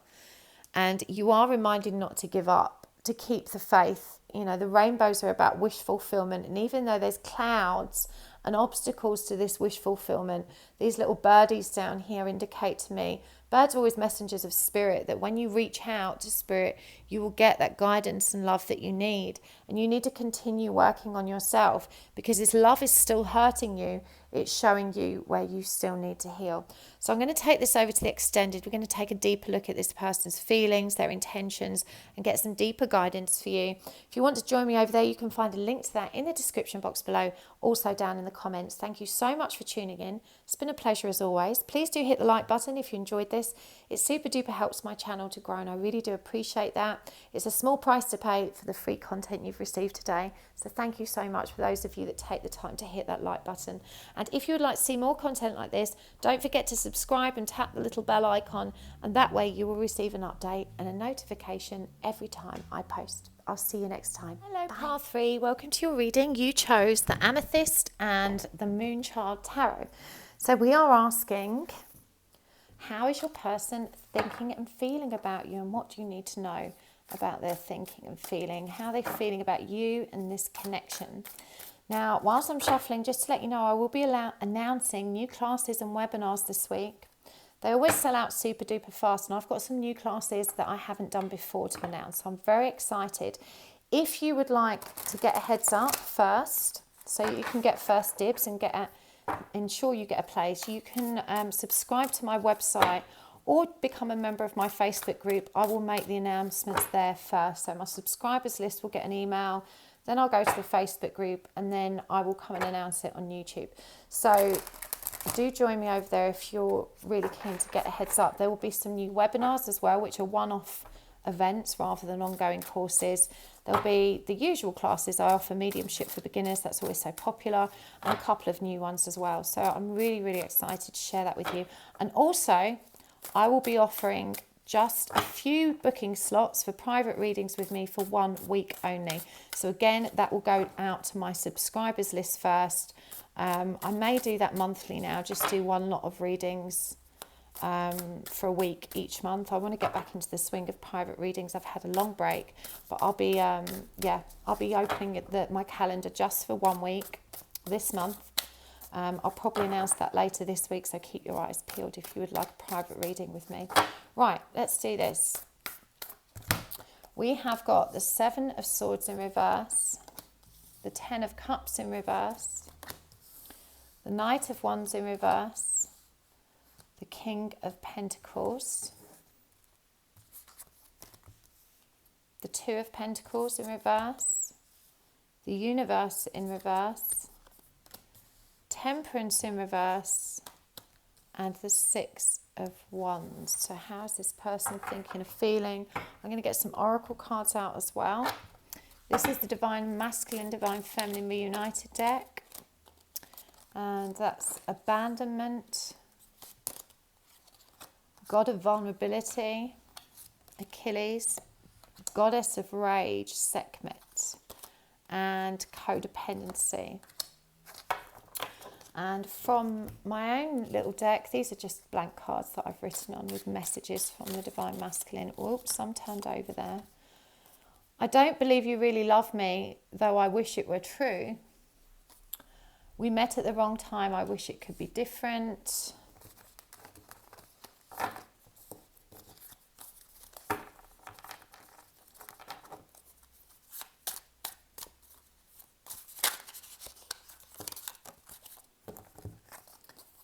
And you are reminded not to give up, to keep the faith. You know, the rainbows are about wish fulfillment. And even though there's clouds and obstacles to this wish fulfillment, these little birdies down here indicate to me, birds are always messengers of spirit, that when you reach out to spirit, you will get that guidance and love that you need. And you need to continue working on yourself, because this love is still hurting you. It's showing you where you still need to heal. So I'm going to take this over to the extended. We're going to take a deeper look at this person's feelings, their intentions, and get some deeper guidance for you. If you want to join me over there, you can find a link to that in the description box below, also down in the comments. Thank you so much for tuning in. It's been a pleasure as always. Please do hit the like button if you enjoyed this. It super duper helps my channel to grow, and I really do appreciate that. It's a small price to pay for the free content you've received today. So thank you so much for those of you that take the time to hit that like button. And if you would like to see more content like this, don't forget to subscribe and tap the little bell icon, and that way you will receive an update and a notification every time I post. I'll see you next time. Hello, Part 3. Welcome to your reading. You chose the Amethyst and the Moonchild Tarot. So we are asking, how is your person thinking and feeling about you, and what do you need to know about their thinking and feeling? How are they feeling about you and this connection? Now, whilst I'm shuffling, just to let you know, I will be announcing new classes and webinars this week. They always sell out super duper fast, and I've got some new classes that I haven't done before to announce. So I'm very excited. If you would like to get a heads up first, so you can get first dibs and ensure you get a place, you can subscribe to my website or become a member of my Facebook group. I will make the announcements there first. So my subscribers list will get an email, then I'll go to the Facebook group, and then I will come and announce it on YouTube. So do join me over there if you're really keen to get a heads up. There will be some new webinars as well, which are one-off events rather than ongoing courses. There'll be the usual classes. I offer mediumship for beginners. That's always so popular, and a couple of new ones as well. So I'm really, really excited to share that with you. And also, I will be offering just a few booking slots for private readings with me for 1 week only. So again, that will go out to my subscribers list first. I may do that monthly now, just do one lot of readings for a week each month. I want to get back into the swing of private readings. I've had a long break, but I'll be opening my calendar just for 1 week this month. I'll probably announce that later this week, so keep your eyes peeled if you would like a private reading with me. Right, let's do this. We have got the 7 of Swords in reverse, the 10 of Cups in reverse, the Knight of Wands in reverse, the King of Pentacles, the 2 of Pentacles in reverse, the Universe in reverse, Temperance in reverse, and the 6 of Wands. So how's this person thinking and feeling? I'm going to get some oracle cards out as well. This is the Divine Masculine, Divine Feminine Reunited deck. And that's Abandonment, God of Vulnerability, Achilles, Goddess of Rage, Sekhmet, and Codependency. And from my own little deck, these are just blank cards that I've written on with messages from the Divine Masculine. Oops, I'm turned over there. I don't believe you really love me, though I wish it were true. We met at the wrong time, I wish it could be different.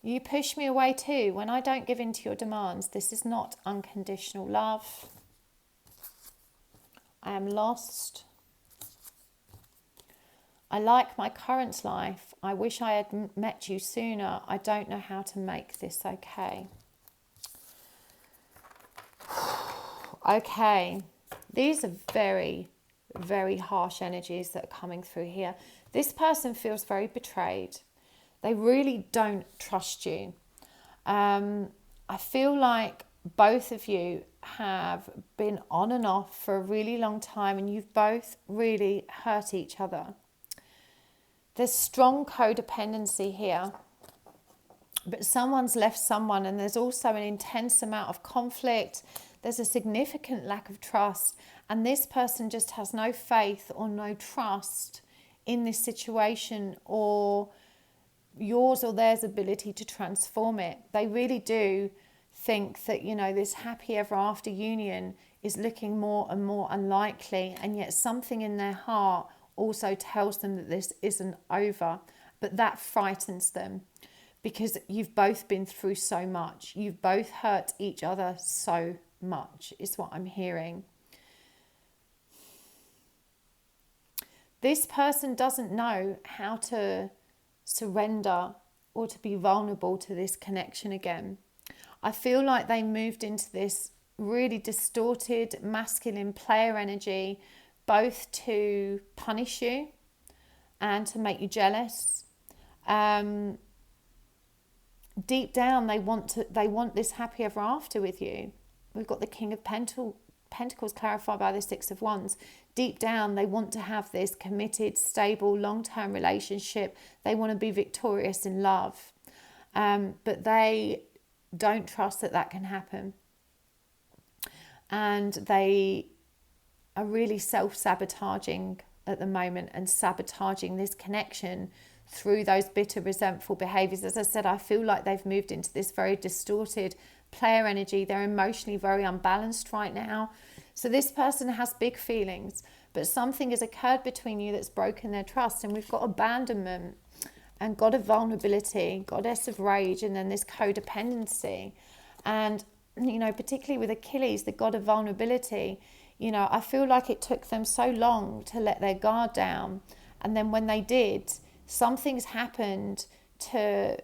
You push me away too when I don't give in to your demands. This is not unconditional love. I am lost. I like my current life. I wish I had met you sooner. I don't know how to make this okay. Okay, these are very, very harsh energies that are coming through here. This person feels very betrayed. They really don't trust you. I feel like both of you have been on and off for a really long time and you've both really hurt each other. There's strong codependency here, but someone's left someone, and there's also an intense amount of conflict. There's a significant lack of trust, and this person just has no faith or no trust in this situation or yours or theirs ability to transform it. They really do think that, you know, this happy ever after union is looking more and more unlikely, and yet something in their heart also tells them that this isn't over. But that frightens them because you've both been through so much. You've both hurt each other so much, is what I'm hearing. This person doesn't know how to surrender or to be vulnerable to this connection again. I feel like they moved into this really distorted masculine player energy, both to punish you and to make you jealous. Deep down, they want this happy ever after with you. We've got the King of Pentacles clarified by the Six of Wands. Deep down, they want to have this committed, stable, long-term relationship. They want to be victorious in love. But they don't trust that that can happen. And they are really self-sabotaging at the moment and sabotaging this connection through those bitter, resentful behaviours. As I said, I feel like they've moved into this very distorted player energy. They're emotionally very unbalanced right now. So this person has big feelings, but something has occurred between you that's broken their trust. And we've got abandonment and God of vulnerability, Goddess of Rage, and then this codependency. And, you know, particularly with Achilles, the God of vulnerability, you know, I feel like it took them so long to let their guard down. And then when they did, something's happened to,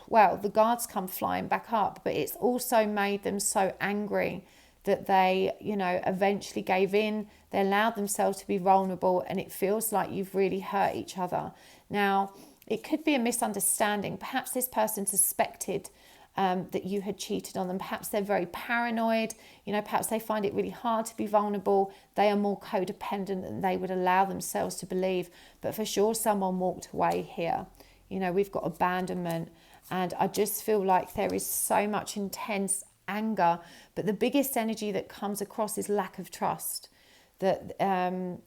well, the guards come flying back up, but it's also made them so angry that they, you know, eventually gave in. They allowed themselves to be vulnerable, and it feels like you've really hurt each other. Now, it could be a misunderstanding. Perhaps this person suspected that you had cheated on them. Perhaps they're very paranoid. You know, perhaps they find it really hard to be vulnerable. They are more codependent than they would allow themselves to believe. But for sure, someone walked away here. You know, we've got abandonment. And I just feel like there is so much intense anger. But the biggest energy that comes across is lack of trust. That,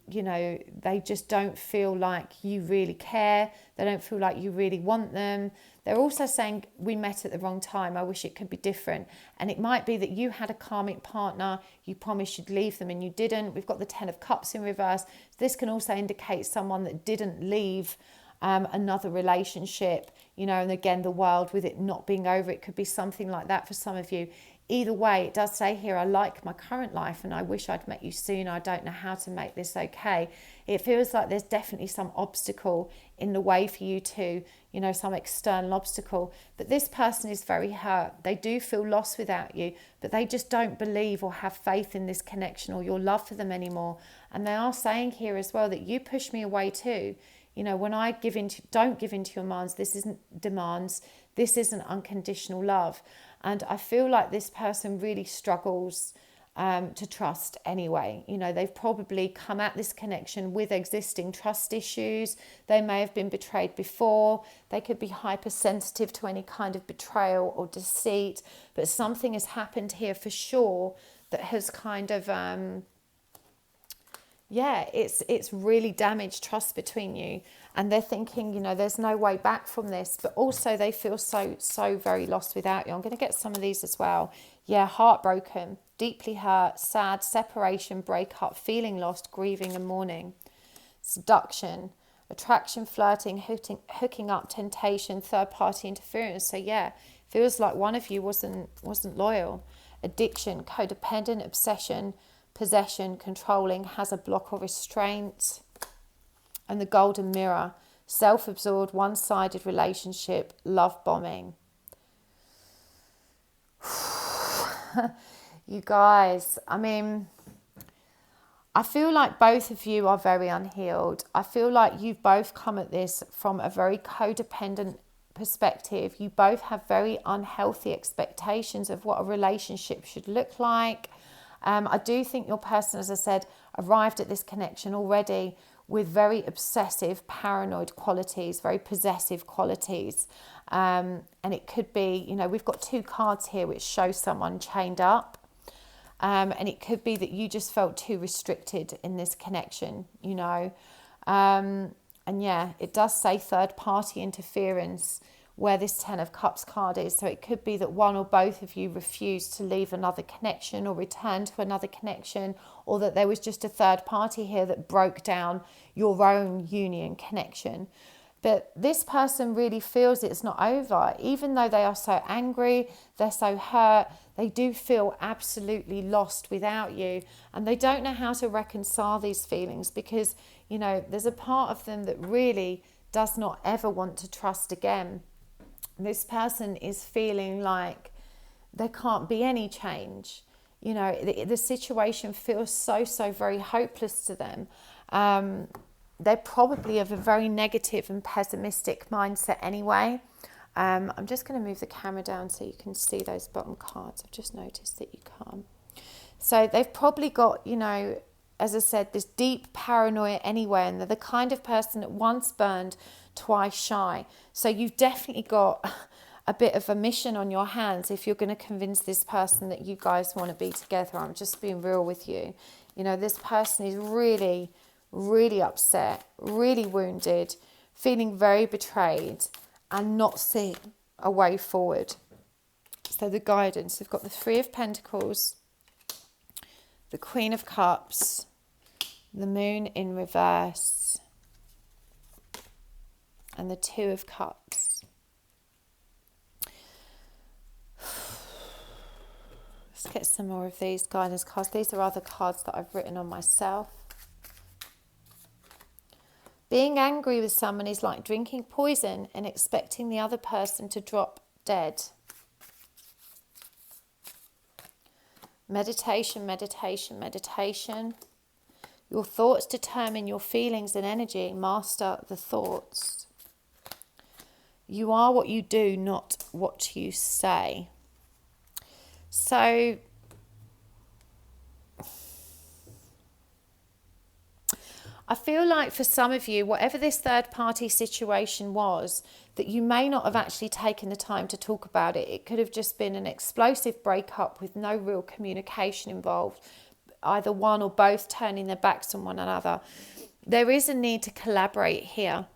you know, they just don't feel like you really care. They don't feel like you really want them. They're also saying, we met at the wrong time. I wish it could be different. And it might be that you had a karmic partner. You promised you'd leave them and you didn't. We've got the Ten of Cups in reverse. This can also indicate someone that didn't leave another relationship, you know, and again, the world with it not being over. It could be something like that for some of you. Either way, it does say here, I like my current life and I wish I'd met you sooner. I don't know how to make this okay. It feels like there's definitely some obstacle in the way for you to, you know, some external obstacle. But this person is very hurt. They do feel lost without you, but they just don't believe or have faith in this connection or your love for them anymore. And they are saying here as well that you push me away too. You know, when I don't give in to your demands, this isn't unconditional love. And I feel like this person really struggles to trust anyway. You know, they've probably come at this connection with existing trust issues. They may have been betrayed before. They could be hypersensitive to any kind of betrayal or deceit, but something has happened here for sure that has kind of it's really damaged trust between you, and they're thinking, you know, there's no way back from this, but also they feel so very lost without you. I'm going to get some of these as well. Yeah, heartbroken, deeply hurt, sad, separation, breakup, feeling lost, grieving and mourning. Seduction, attraction, flirting, hooking up, temptation, third party interference. So yeah, feels like one of you wasn't loyal. Addiction, codependent, obsession, possession, controlling, has a block or restraint. And the golden mirror, self-absorbed, one-sided relationship, love bombing. You guys, I mean, I feel like both of you are very unhealed. I feel like you've both come at this from a very codependent perspective. You both have very unhealthy expectations of what a relationship should look like. I do think your person, as I said, arrived at this connection already with very obsessive, paranoid qualities, very possessive qualities. And it could be, you know, we've got two cards here which show someone chained up. And it could be that you just felt too restricted in this connection, you know. And yeah, it does say third party interference where this Ten of Cups card is. So it could be that one or both of you refused to leave another connection or return to another connection, or that there was just a third party here that broke down your own union connection. But this person really feels it's not over. Even though they are so angry, they're so hurt, they do feel absolutely lost without you. And they don't know how to reconcile these feelings because, you know, there's a part of them that really does not ever want to trust again. This person is feeling like there can't be any change. You know, the situation feels so very hopeless to them. They're probably of a very negative and pessimistic mindset anyway. I'm just going to move the camera down so you can see those bottom cards. I've just noticed that you can't. So they've probably got, you know, as I said, this deep paranoia anyway, and they're the kind of person that once burned, twice shy. So you've definitely got a bit of a mission on your hands if you're going to convince this person that you guys want to be together. I'm just being real with you. You know, this person is really upset, really wounded, feeling very betrayed and not seeing a way forward. So the guidance, we've got the Three of Pentacles, the Queen of Cups, the Moon in reverse, and the Two of Cups. Let's get some more of these guidance cards. These are other cards that I've written on myself. Being angry with someone is like drinking poison and expecting the other person to drop dead. Meditation, meditation, meditation. Your thoughts determine your feelings and energy. Master the thoughts. You are what you do, not what you say. So I feel like for some of you, whatever this third party situation was, that you may not have actually taken the time to talk about it. It could have just been an explosive breakup with no real communication involved, either one or both turning their backs on one another. There is a need to collaborate here.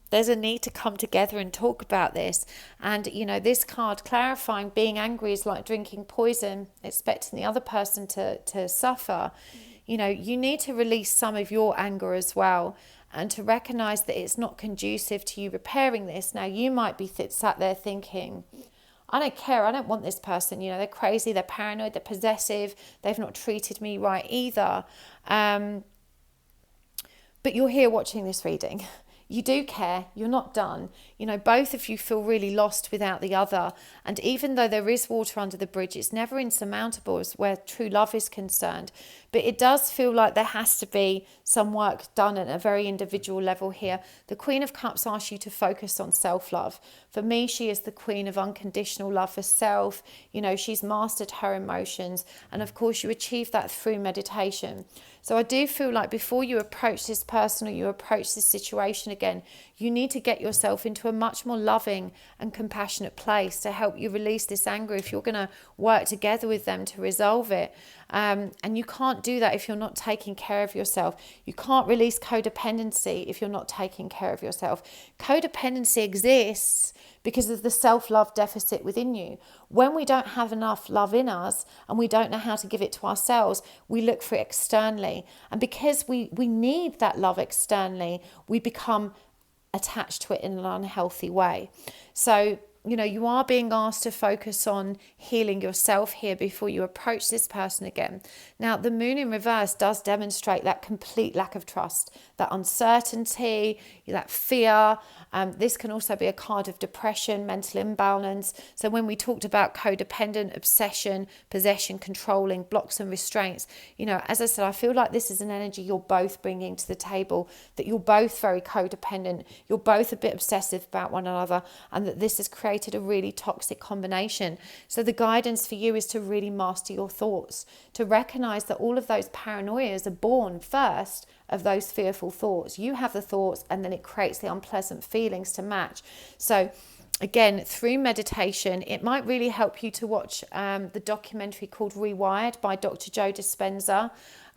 There's a need to come together and talk about this. And, you know, this card clarifying being angry is like drinking poison, expecting the other person to suffer. You know, you need to release some of your anger as well, and to recognize that it's not conducive to you repairing this. Now, you might be sat there thinking, I don't care, I don't want this person. You know, they're crazy, they're paranoid, they're possessive, they've not treated me right either. But you're here watching this reading. you do care, you're not done. You know, both of you feel really lost without the other. And even though there is water under the bridge, it's never insurmountable as where true love is concerned. But it does feel like there has to be some work done at a very individual level here. The Queen of Cups asks you to focus on self-love. For me, she is the queen of unconditional love for self. You know, she's mastered her emotions. And of course, you achieve that through meditation. So I do feel like before you approach this person or you approach this situation again, you need to get yourself into a much more loving and compassionate place to help you release this anger if you're going to work together with them to resolve it. And you can't do that if you're not taking care of yourself. You can't release codependency if you're not taking care of yourself. Codependency exists because of the self-love deficit within you. When we don't have enough love in us and we don't know how to give it to ourselves, we look for it externally. And because we need that love externally, we become attached to it in an unhealthy way. So, you know, you are being asked to focus on healing yourself here before you approach this person again. Now, the moon in reverse does demonstrate that complete lack of trust, that uncertainty, that fear. This can also be a card of depression, mental imbalance. So when we talked about codependent, obsession, possession, controlling, blocks and restraints, you know, as I said, I feel like this is an energy you're both bringing to the table, that you're both very codependent, you're both a bit obsessive about one another, and that this has created a really toxic combination. So the guidance for you is to really master your thoughts, to recognize that all of those paranoias are born first of those fearful thoughts. You have the thoughts and then it creates the unpleasant feelings to match. So again, through meditation, it might really help you to watch the documentary called Rewired by Dr. Joe Dispenza.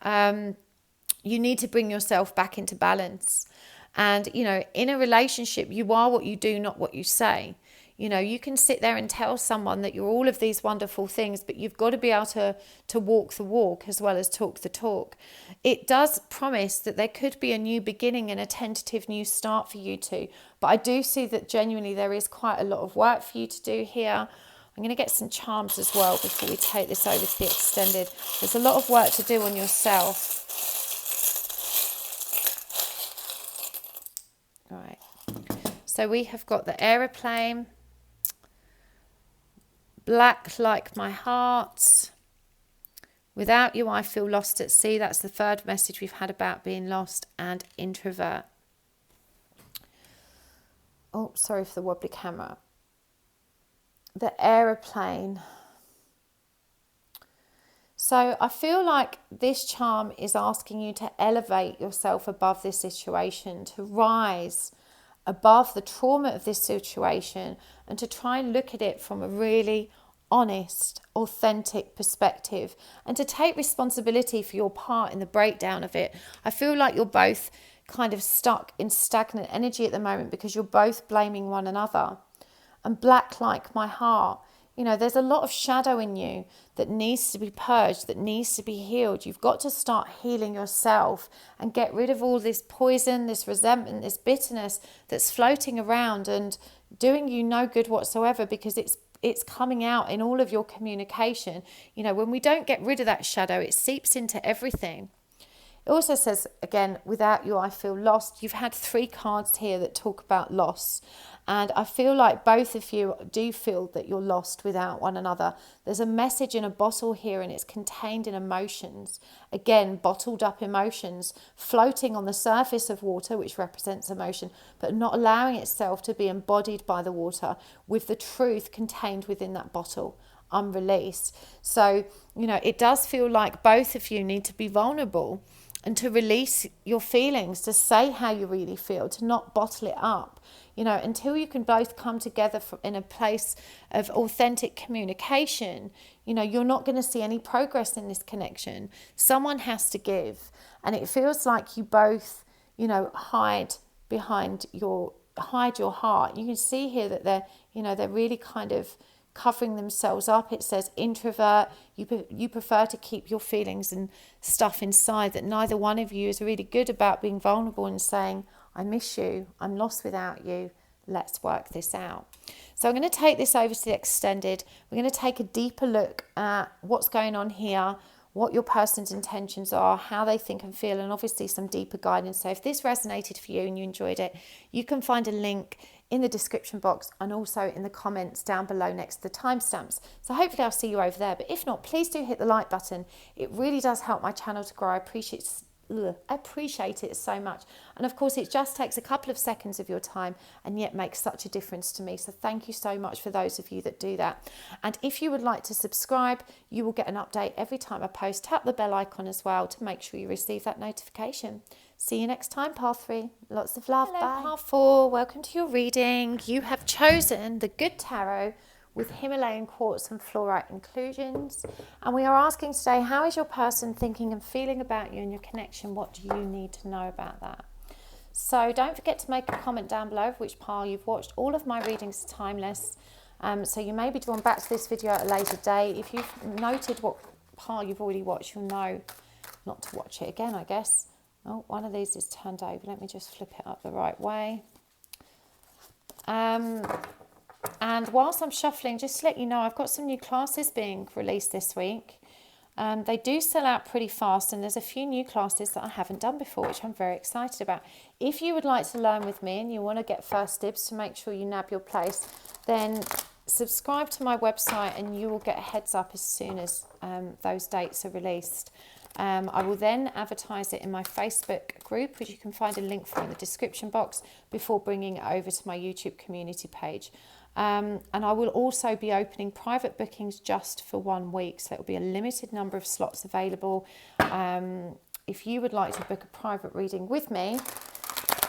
You need to bring yourself back into balance. And, you know, in a relationship, you are what you do, not what you say. You know, you can sit there and tell someone that you're all of these wonderful things, but you've got to be able to walk the walk as well as talk the talk. It does promise that there could be a new beginning and a tentative new start for you two. But I do see that genuinely there is quite a lot of work for you to do here. I'm going to get some charms as well before we take this over to the extended. There's a lot of work to do on yourself. All right. So we have got the aeroplane. Black like my heart. Without you, I feel lost at sea. That's the third message we've had about being lost. And introvert. Oh, sorry for the wobbly camera. The aeroplane. So I feel like this charm is asking you to elevate yourself above this situation, to rise above the trauma of this situation and to try and look at it from a really honest, authentic perspective and to take responsibility for your part in the breakdown of it. I feel like you're both kind of stuck in stagnant energy at the moment because you're both blaming one another. And black like my heart, you know, there's a lot of shadow in you that needs to be purged, that needs to be healed. You've got to start healing yourself and get rid of all this poison, this resentment, this bitterness that's floating around and doing you no good whatsoever because it's coming out in all of your communication. You know, when we don't get rid of that shadow, it seeps into everything. It also says, again, without you, I feel lost. You've had 3 cards here that talk about loss. And I feel like both of you do feel that you're lost without one another. There's a message in a bottle here and it's contained in emotions. Again, bottled up emotions floating on the surface of water, which represents emotion, but not allowing itself to be embodied by the water with the truth contained within that bottle, unreleased. So, you know, it does feel like both of you need to be vulnerable and to release your feelings, to say how you really feel, to not bottle it up. You know, until you can both come together in a place of authentic communication, you know, you're not going to see any progress in this connection. Someone has to give. And it feels like you both, you know, hide your heart. You can see here that they're really kind of covering themselves up. It says introvert, you prefer to keep your feelings and stuff inside, that neither one of you is really good about being vulnerable and saying, I miss you, I'm lost without you, let's work this out. So I'm going to take this over to the extended. We're going to take a deeper look at what's going on here, what your person's intentions are, how they think and feel, and obviously some deeper guidance. So if this resonated for you and you enjoyed it, you can find a link in the description box and also in the comments down below next to the timestamps. So hopefully I'll see you over there. But if not, please do hit the like button. It really does help my channel to grow. I appreciate it so much. And of course, it just takes a couple of seconds of your time and yet makes such a difference to me. So thank you so much for those of you that do that. And if you would like to subscribe, you will get an update every time I post. Tap the bell icon as well to make sure you receive that notification. See you next time, Pile 3. Lots of love. Hello, bye. Pile 4, welcome to your reading. You have chosen the Good Tarot with Himalayan quartz and fluorite inclusions. And we are asking today, how is your person thinking and feeling about you and your connection? What do you need to know about that? So don't forget to make a comment down below of which pile you've watched. All of my readings are timeless. So you may be drawn back to this video at a later date. If you've noted what pile you've already watched, you'll know not to watch it again, I guess. Oh, one of these is turned over. Let me just flip it up the right way. And whilst I'm shuffling, just to let you know, I've got some new classes being released this week. They do sell out pretty fast, and there's a few new classes that I haven't done before, which I'm very excited about. If you would like to learn with me and you want to get first dibs to make sure you nab your place, then subscribe to my website and you will get a heads up as soon as those dates are released. I will then advertise it in my Facebook group, which you can find a link for in the description box, before bringing it over to my YouTube community page. And I will also be opening private bookings just for 1 week, so there will be a limited number of slots available. If you would like to book a private reading with me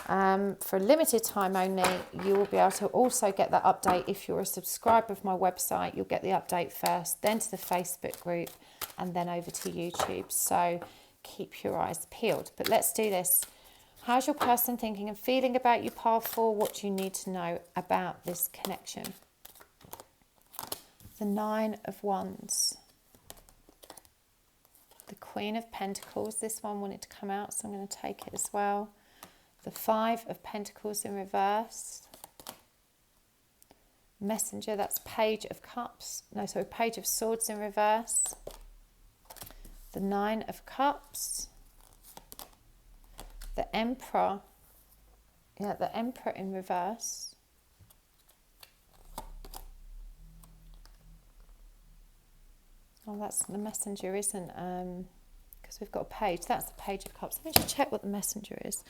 for a limited time only, you will be able to also get that update. If you're a subscriber of my website, you'll get the update first, then to the Facebook group, and then over to YouTube. So keep your eyes peeled. But let's do this. How's your person thinking and feeling about you, Pile 4? What do you need to know about this connection? The 9 of Wands. The Queen of Pentacles. This one wanted to come out, so I'm going to take it as well. The 5 of Pentacles in reverse. Messenger, that's Page of Cups. No, sorry, Page of Swords in reverse. The 9 of Cups. The Emperor. Yeah, the Emperor in reverse. Oh, that's the Messenger, isn't because we've got a page. That's the Page of Cups. Let me just check what the Messenger is.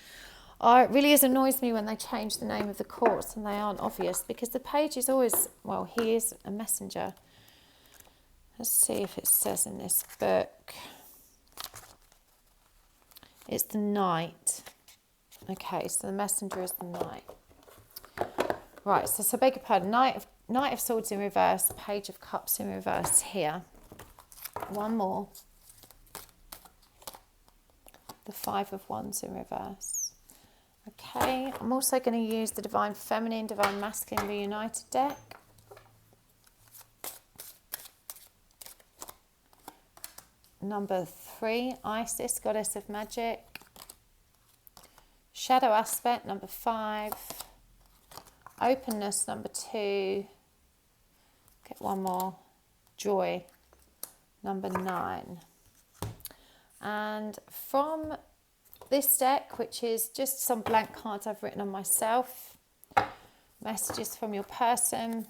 Oh, it really annoys me when they change the name of the quartz and they aren't obvious, because the page is always, well, he is a messenger. Let's see if it says in this book. It's the Knight. Okay, so the messenger is the Knight. Right, so I beg your pardon. Knight of Swords in reverse, Page of Cups in reverse here. One more. The 5 of Wands in reverse. Okay, I'm also going to use the Divine Feminine, Divine Masculine Reunited deck. Number 3, Isis, Goddess of Magic. Shadow Aspect, number 5. Openness, number 2. Get one more. Joy, number 9. And from this deck, which is just some blank cards I've written on myself, messages from your person.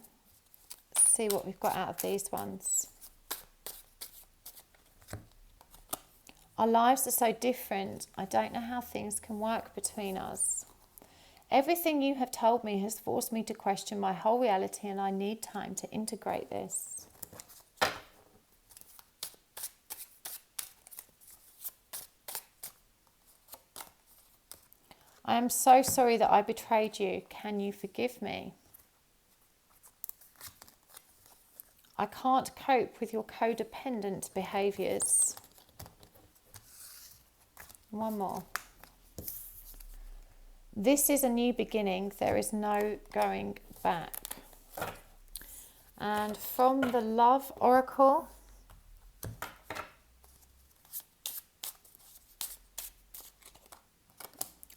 Let's see what we've got out of these ones. Our lives are so different. I don't know how things can work between us. Everything you have told me has forced me to question my whole reality, and I need time to integrate this. I am so sorry that I betrayed you. Can you forgive me? I can't cope with your codependent behaviours. One more. This is a new beginning. There is no going back. And from the Love Oracle,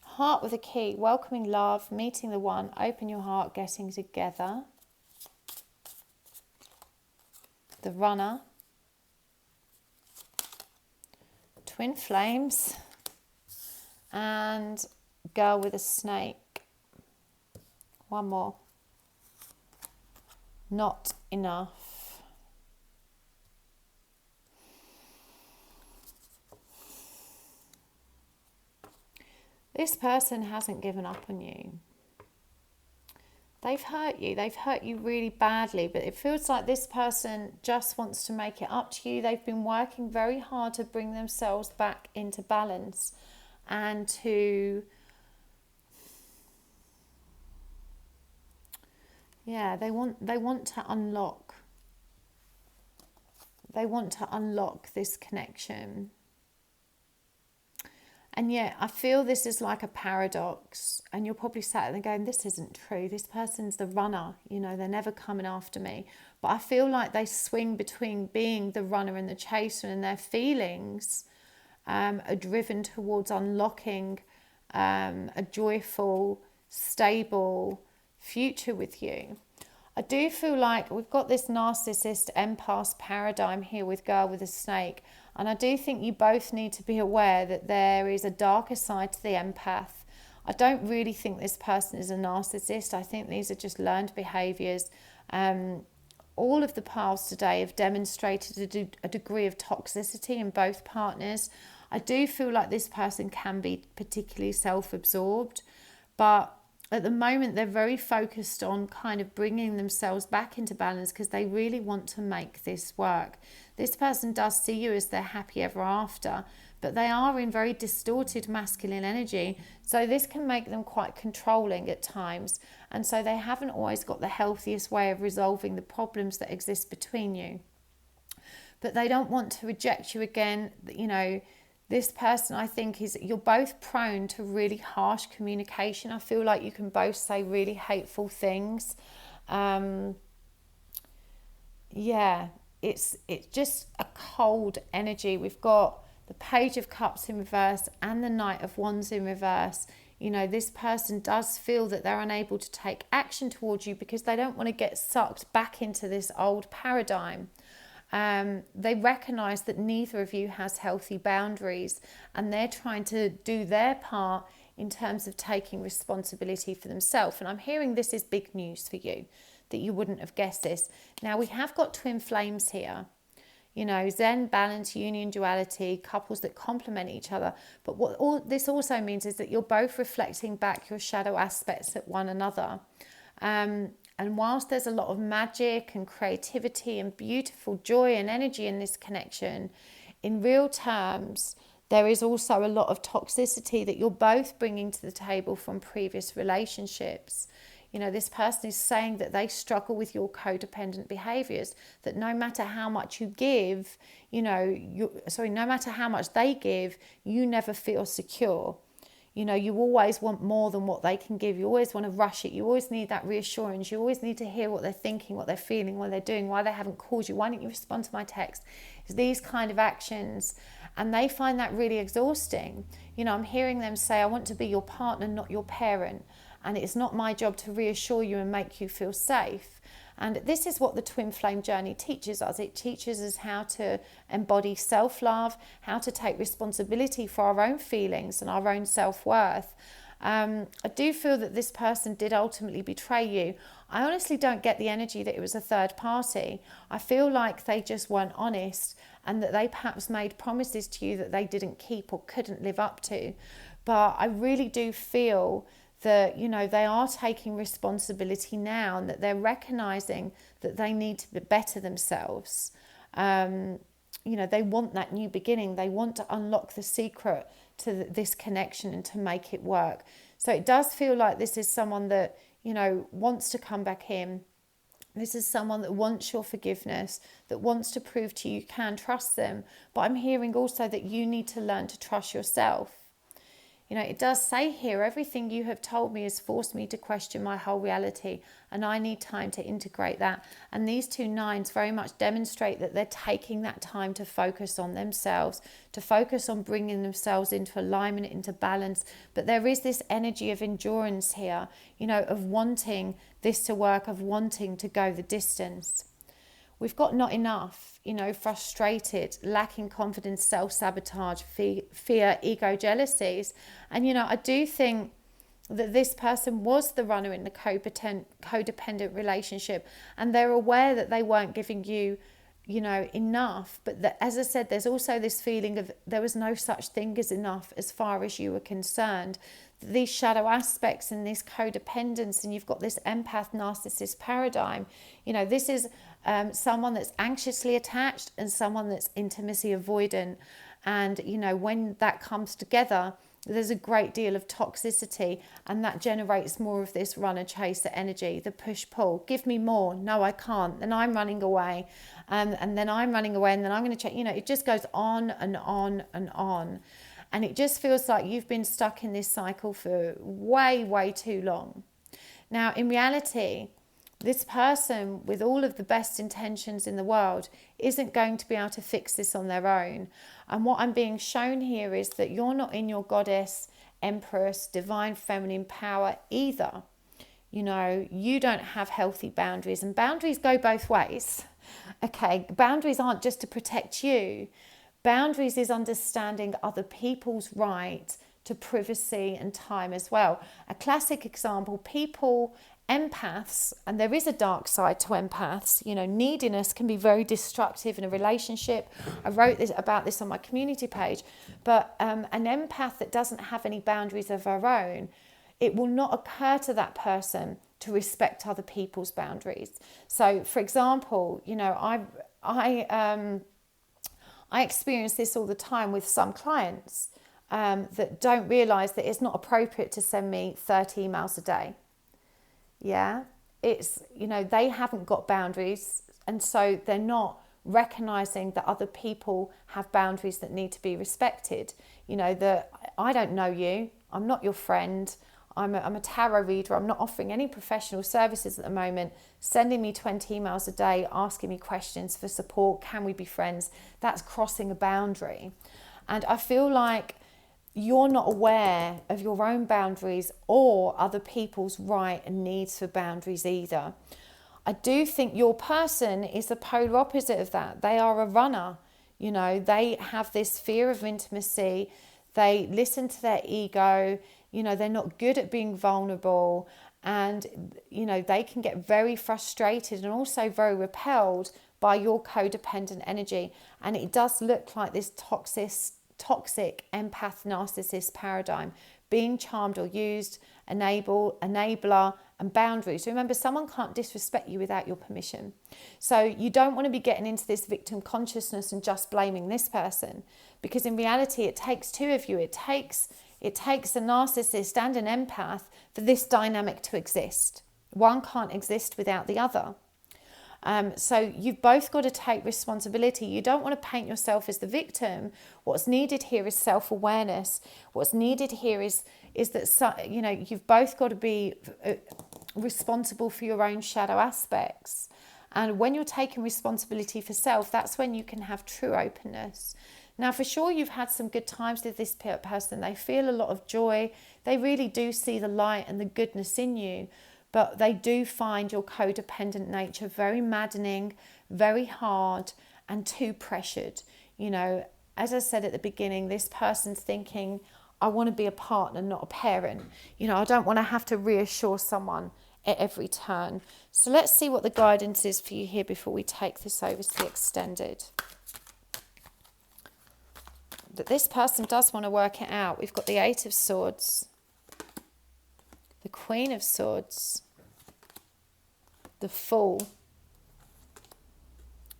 Heart with a Key, welcoming love, meeting the one, open your heart, getting together. The Runner. twin flames, and girl with a snake. One more. Not enough. This person hasn't given up on you. They've hurt you really badly, but it feels like this person just wants to make it up to you. They've been working very hard to bring themselves back into balance and to, they want to unlock. They want to unlock this connection. And yet I feel this is like a paradox, and you're probably sat there going, this isn't true. This person's the runner, they're never coming after me. But I feel like they swing between being the runner and the chaser, and their feelings are driven towards unlocking a joyful, stable future with you. I do feel like we've got this narcissist empath paradigm here with girl with a snake. And I do think you both need to be aware that there is a darker side to the empath. I don't really think this person is a narcissist. I think these are just learned behaviours. All of the paths today have demonstrated a degree of toxicity in both partners. I do feel like this person can be particularly self-absorbed, but at the moment they're very focused on kind of bringing themselves back into balance because they really want to make this work. This person does see you as their happy ever after, but they are in very distorted masculine energy, so this can make them quite controlling at times, and so they haven't always got the healthiest way of resolving the problems that exist between you. But they don't want to reject you again. This person, I think, you're both prone to really harsh communication. I feel like you can both say really hateful things. It's just a cold energy. We've got the Page of Cups in reverse and the Knight of Wands in reverse. This person does feel that they're unable to take action towards you because they don't want to get sucked back into this old paradigm. They recognise that neither of you has healthy boundaries, and they're trying to do their part in terms of taking responsibility for themselves. And I'm hearing this is big news for you, that you wouldn't have guessed this. Now, we have got twin flames here. Zen, balance, union, duality, couples that complement each other. But what all this also means is that you're both reflecting back your shadow aspects at one another. And whilst there's a lot of magic and creativity and beautiful joy and energy in this connection, in real terms, there is also a lot of toxicity that you're both bringing to the table from previous relationships. This person is saying that they struggle with your codependent behaviours, that no matter how much you give, no matter how much they give, you never feel secure. You always want more than what they can give. You always want to rush it. You always need that reassurance. You always need to hear what they're thinking, what they're feeling, what they're doing, why they haven't called you. Why didn't you respond to my text? It's these kind of actions. And they find that really exhausting. I'm hearing them say, I want to be your partner, not your parent. And it's not my job to reassure you and make you feel safe. And this is what the twin flame journey teaches us. It teaches us how to embody self-love, how to take responsibility for our own feelings and our own self-worth. I do feel that this person did ultimately betray you. I honestly don't get the energy that it was a third party. I feel like they just weren't honest, and that they perhaps made promises to you that they didn't keep or couldn't live up to. But I really do feel that they are taking responsibility now, and that they're recognizing that they need to better themselves. They want that new beginning. They want to unlock the secret to this connection and to make it work. So it does feel like this is someone that wants to come back in. This is someone that wants your forgiveness, that wants to prove to you can trust them. But I'm hearing also that you need to learn to trust yourself. It does say here, everything you have told me has forced me to question my whole reality, and I need time to integrate that. And these two nines very much demonstrate that they're taking that time to focus on themselves, to focus on bringing themselves into alignment, into balance. But there is this energy of endurance here, of wanting this to work, of wanting to go the distance. we've got not enough, frustrated, lacking confidence, self-sabotage, fear, ego, jealousies. And, I do think that this person was the runner in the codependent relationship, and they're aware that they weren't giving you, enough. But that, as I said, there's also this feeling of there was no such thing as enough as far as you were concerned. These shadow aspects and this codependence, and you've got this empath narcissist paradigm. This is someone that's anxiously attached and someone that's intimacy avoidant. And, when that comes together, there's a great deal of toxicity, and that generates more of this runner chaser energy, the push pull. Give me more. No, I can't. Then I'm running away, and then I'm running away, and then I'm going to check. It just goes on and on and on, and it just feels like you've been stuck in this cycle for way too long. Now, in reality, this person, with all of the best intentions in the world, isn't going to be able to fix this on their own. And what I'm being shown here is that you're not in your goddess, empress, divine feminine power either. You don't have healthy boundaries, and boundaries go both ways. Okay, boundaries aren't just to protect you. Boundaries is understanding other people's right to privacy and time as well. A classic example, empaths, and there is a dark side to empaths, neediness can be very destructive in a relationship. I wrote about this on my community page, but an empath that doesn't have any boundaries of her own, it will not occur to that person to respect other people's boundaries. So, for example, I experience this all the time with some clients that don't realise that it's not appropriate to send me 30 emails a day. Yeah, it's, they haven't got boundaries, and so they're not recognizing that other people have boundaries that need to be respected. That I don't know you, I'm not your friend, I'm a tarot reader, I'm not offering any professional services at the moment. Sending me 20 emails a day, asking me questions for support, can we be friends? That's crossing a boundary. And I feel like you're not aware of your own boundaries or other people's right and needs for boundaries either. I do think your person is the polar opposite of that. They are a runner. They have this fear of intimacy. They listen to their ego. They're not good at being vulnerable. And, they can get very frustrated and also very repelled by your codependent energy. And it does look like this toxic empath narcissist paradigm, being charmed or used, enabler, and boundaries. Remember, someone can't disrespect you without your permission. So you don't want to be getting into this victim consciousness and just blaming this person, because in reality it takes two of you. It takes a narcissist and an empath for this dynamic to exist. One can't exist without the other. So you've both got to take responsibility. You don't want to paint yourself as the victim. What's needed here is self-awareness. What's needed here is that, you've both got to be responsible for your own shadow aspects. And when you're taking responsibility for self, that's when you can have true openness. Now, for sure, you've had some good times with this person. They feel a lot of joy. They really do see the light and the goodness in you. But they do find your codependent nature very maddening, very hard, and too pressured. As I said at the beginning, this person's thinking, I want to be a partner, not a parent. I don't want to have to reassure someone at every turn. So let's see what the guidance is for you here before we take this over to the extended. That this person does want to work it out. We've got the Eight of Swords, the Queen of Swords, the Fool,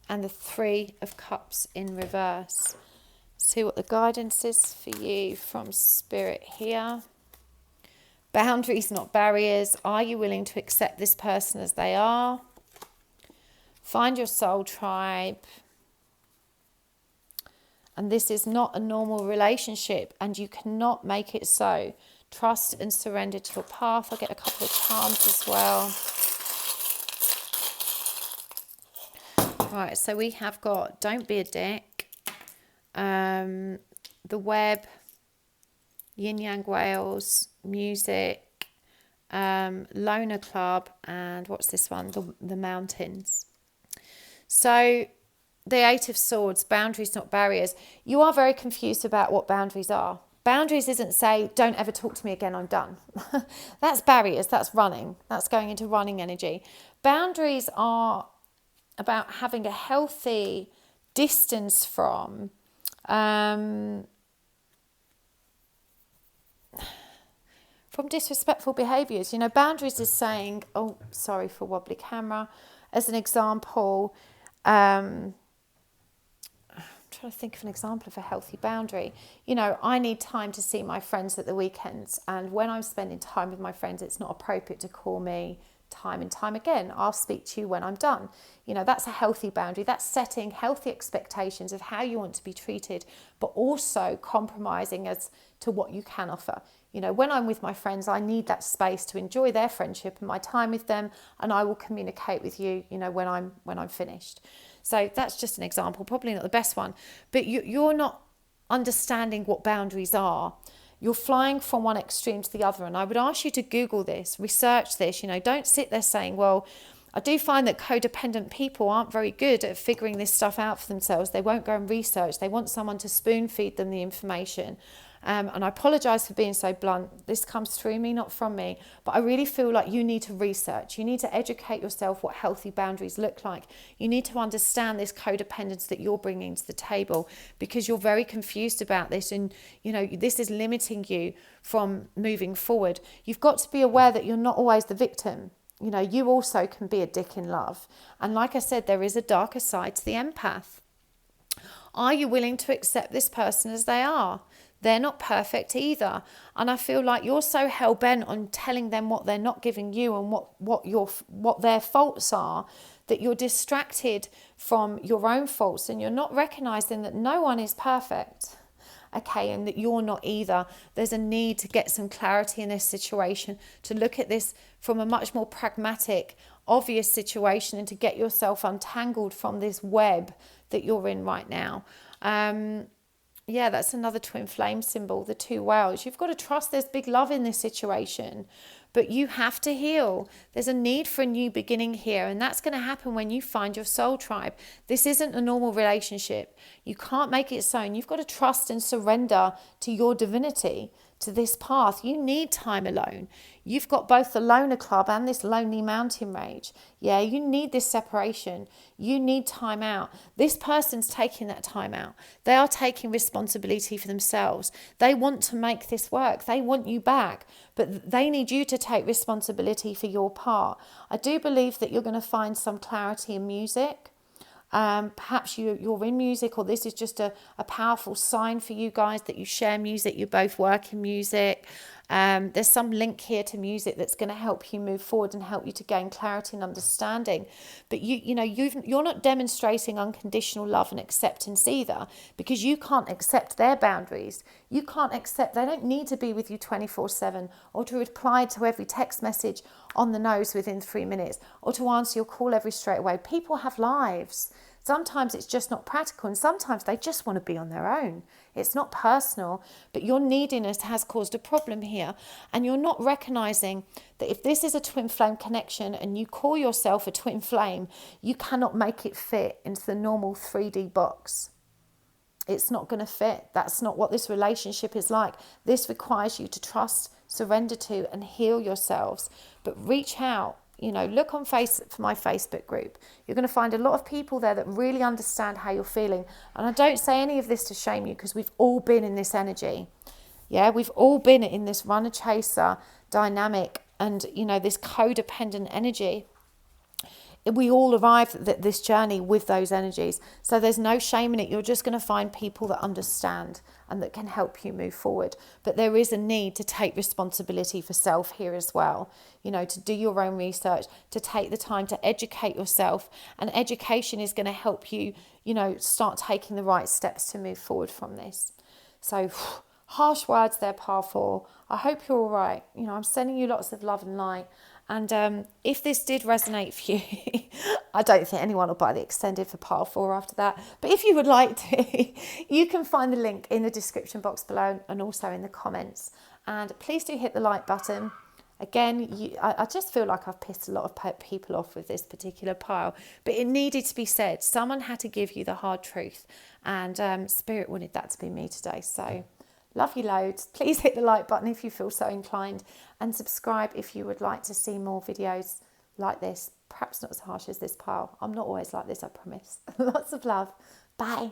and the Three of Cups in reverse. See what the guidance is for you from Spirit here. Boundaries, not barriers. Are you willing to accept this person as they are? Find your soul tribe. And this is not a normal relationship, and you cannot make it so. Trust and surrender to your path. I'll get a couple of charms as well. Right, so we have got Don't Be a Dick, the Web, Yin Yang Whales, Music, Loner Club, and what's this one? The Mountains. So the Eight of Swords, boundaries, not barriers. You are very confused about what boundaries are. Boundaries isn't say, don't ever talk to me again, I'm done. That's barriers, that's running. That's going into running energy. Boundaries are about having a healthy distance from disrespectful behaviours. You know, boundaries is saying, oh, sorry for wobbly camera. As an example, I'm trying to think of an example of a healthy boundary. You know, I need time to see my friends at the weekends, and when I'm spending time with my friends, it's not appropriate to call me time and time again. I'll speak to you when I'm done. You know, that's a healthy boundary. That's setting healthy expectations of how you want to be treated, but also compromising as to what you can offer. You know, when I'm with my friends, I need that space to enjoy their friendship and my time with them, and I will communicate with you, you know, when I'm finished. So that's just an example, probably not the best one, but you're not understanding what boundaries are. You're flying from one extreme to the other. And I would ask you to Google this, research this, you know, don't sit there saying, well, I do find that codependent people aren't very good at figuring this stuff out for themselves. They won't go and research. They want someone to spoon feed them the information. And I apologise for being so blunt. This comes through me, not from me. But I really feel like you need to research. You need to educate yourself what healthy boundaries look like. You need to understand this codependence that you're bringing to the table, because you're very confused about this. And, you know, this is limiting you from moving forward. You've got to be aware that you're not always the victim. You know, you also can be a dick in love. And like I said, there is a darker side to the empath. Are you willing to accept this person as they are? They're not perfect either. And I feel like you're so hell-bent on telling them what they're not giving you and what their faults are, that you're distracted from your own faults, and you're not recognizing that no one is perfect. Okay, and that you're not either. There's a need to get some clarity in this situation, to look at this from a much more pragmatic, obvious situation, and to get yourself untangled from this web that you're in right now. Yeah, that's another twin flame symbol, the two whales. You've got to trust there's big love in this situation, but you have to heal. There's a need for a new beginning here, and that's going to happen when you find your soul tribe. This isn't a normal relationship. You can't make it so, and you've got to trust and surrender to your divinity, to this path. You need time alone. You've got both the loner club and this lonely mountain rage. Yeah, you need this separation. You need time out. This person's taking that time out. They are taking responsibility for themselves. They want to make this work. They want you back, but they need you to take responsibility for your part. I do believe that you're going to find some clarity in music. Perhaps you're in music, or this is just a powerful sign for you guys that you share music, you both work in music. There's some link here to music that's going to help you move forward and help you to gain clarity and understanding. But you're not demonstrating unconditional love and acceptance either, because you can't accept their boundaries. You can't accept, they don't need to be with you 24/7, or to reply to every text message on the nose within 3 minutes, or to answer your call every straight away. People have lives. Sometimes it's just not practical, and sometimes they just want to be on their own. It's not personal, but your neediness has caused a problem here, and you're not recognizing that if this is a twin flame connection and you call yourself a twin flame, you cannot make it fit into the normal 3D box. It's not going to fit. That's not what this relationship is like. This requires you to trust, surrender to, and heal yourselves. But reach out. Look on for my Facebook group. You're going to find a lot of people there that really understand how you're feeling. And I don't say any of this to shame you, because we've all been in this energy. Yeah, we've all been in this runner-chaser dynamic and, this codependent energy. We all arrived at this journey with those energies. So there's no shame in it. You're just going to find people that understand and that can help you move forward. But there is a need to take responsibility for self here as well. To do your own research, to take the time to educate yourself. And education is going to help you, start taking the right steps to move forward from this. So harsh words there, powerful. I hope you're all right. I'm sending you lots of love and light. And if this did resonate for you, I don't think anyone will buy the extended for part 4 after that. But if you would like to, you can find the link in the description box below and also in the comments. And please do hit the like button. Again, I just feel like I've pissed a lot of people off with this particular pile, but it needed to be said. Someone had to give you the hard truth, and Spirit wanted that to be me today. So love you loads. Please hit the like button if you feel so inclined, and subscribe if you would like to see more videos like this. Perhaps not as harsh as this pile. I'm not always like this, I promise. Lots of love. Bye.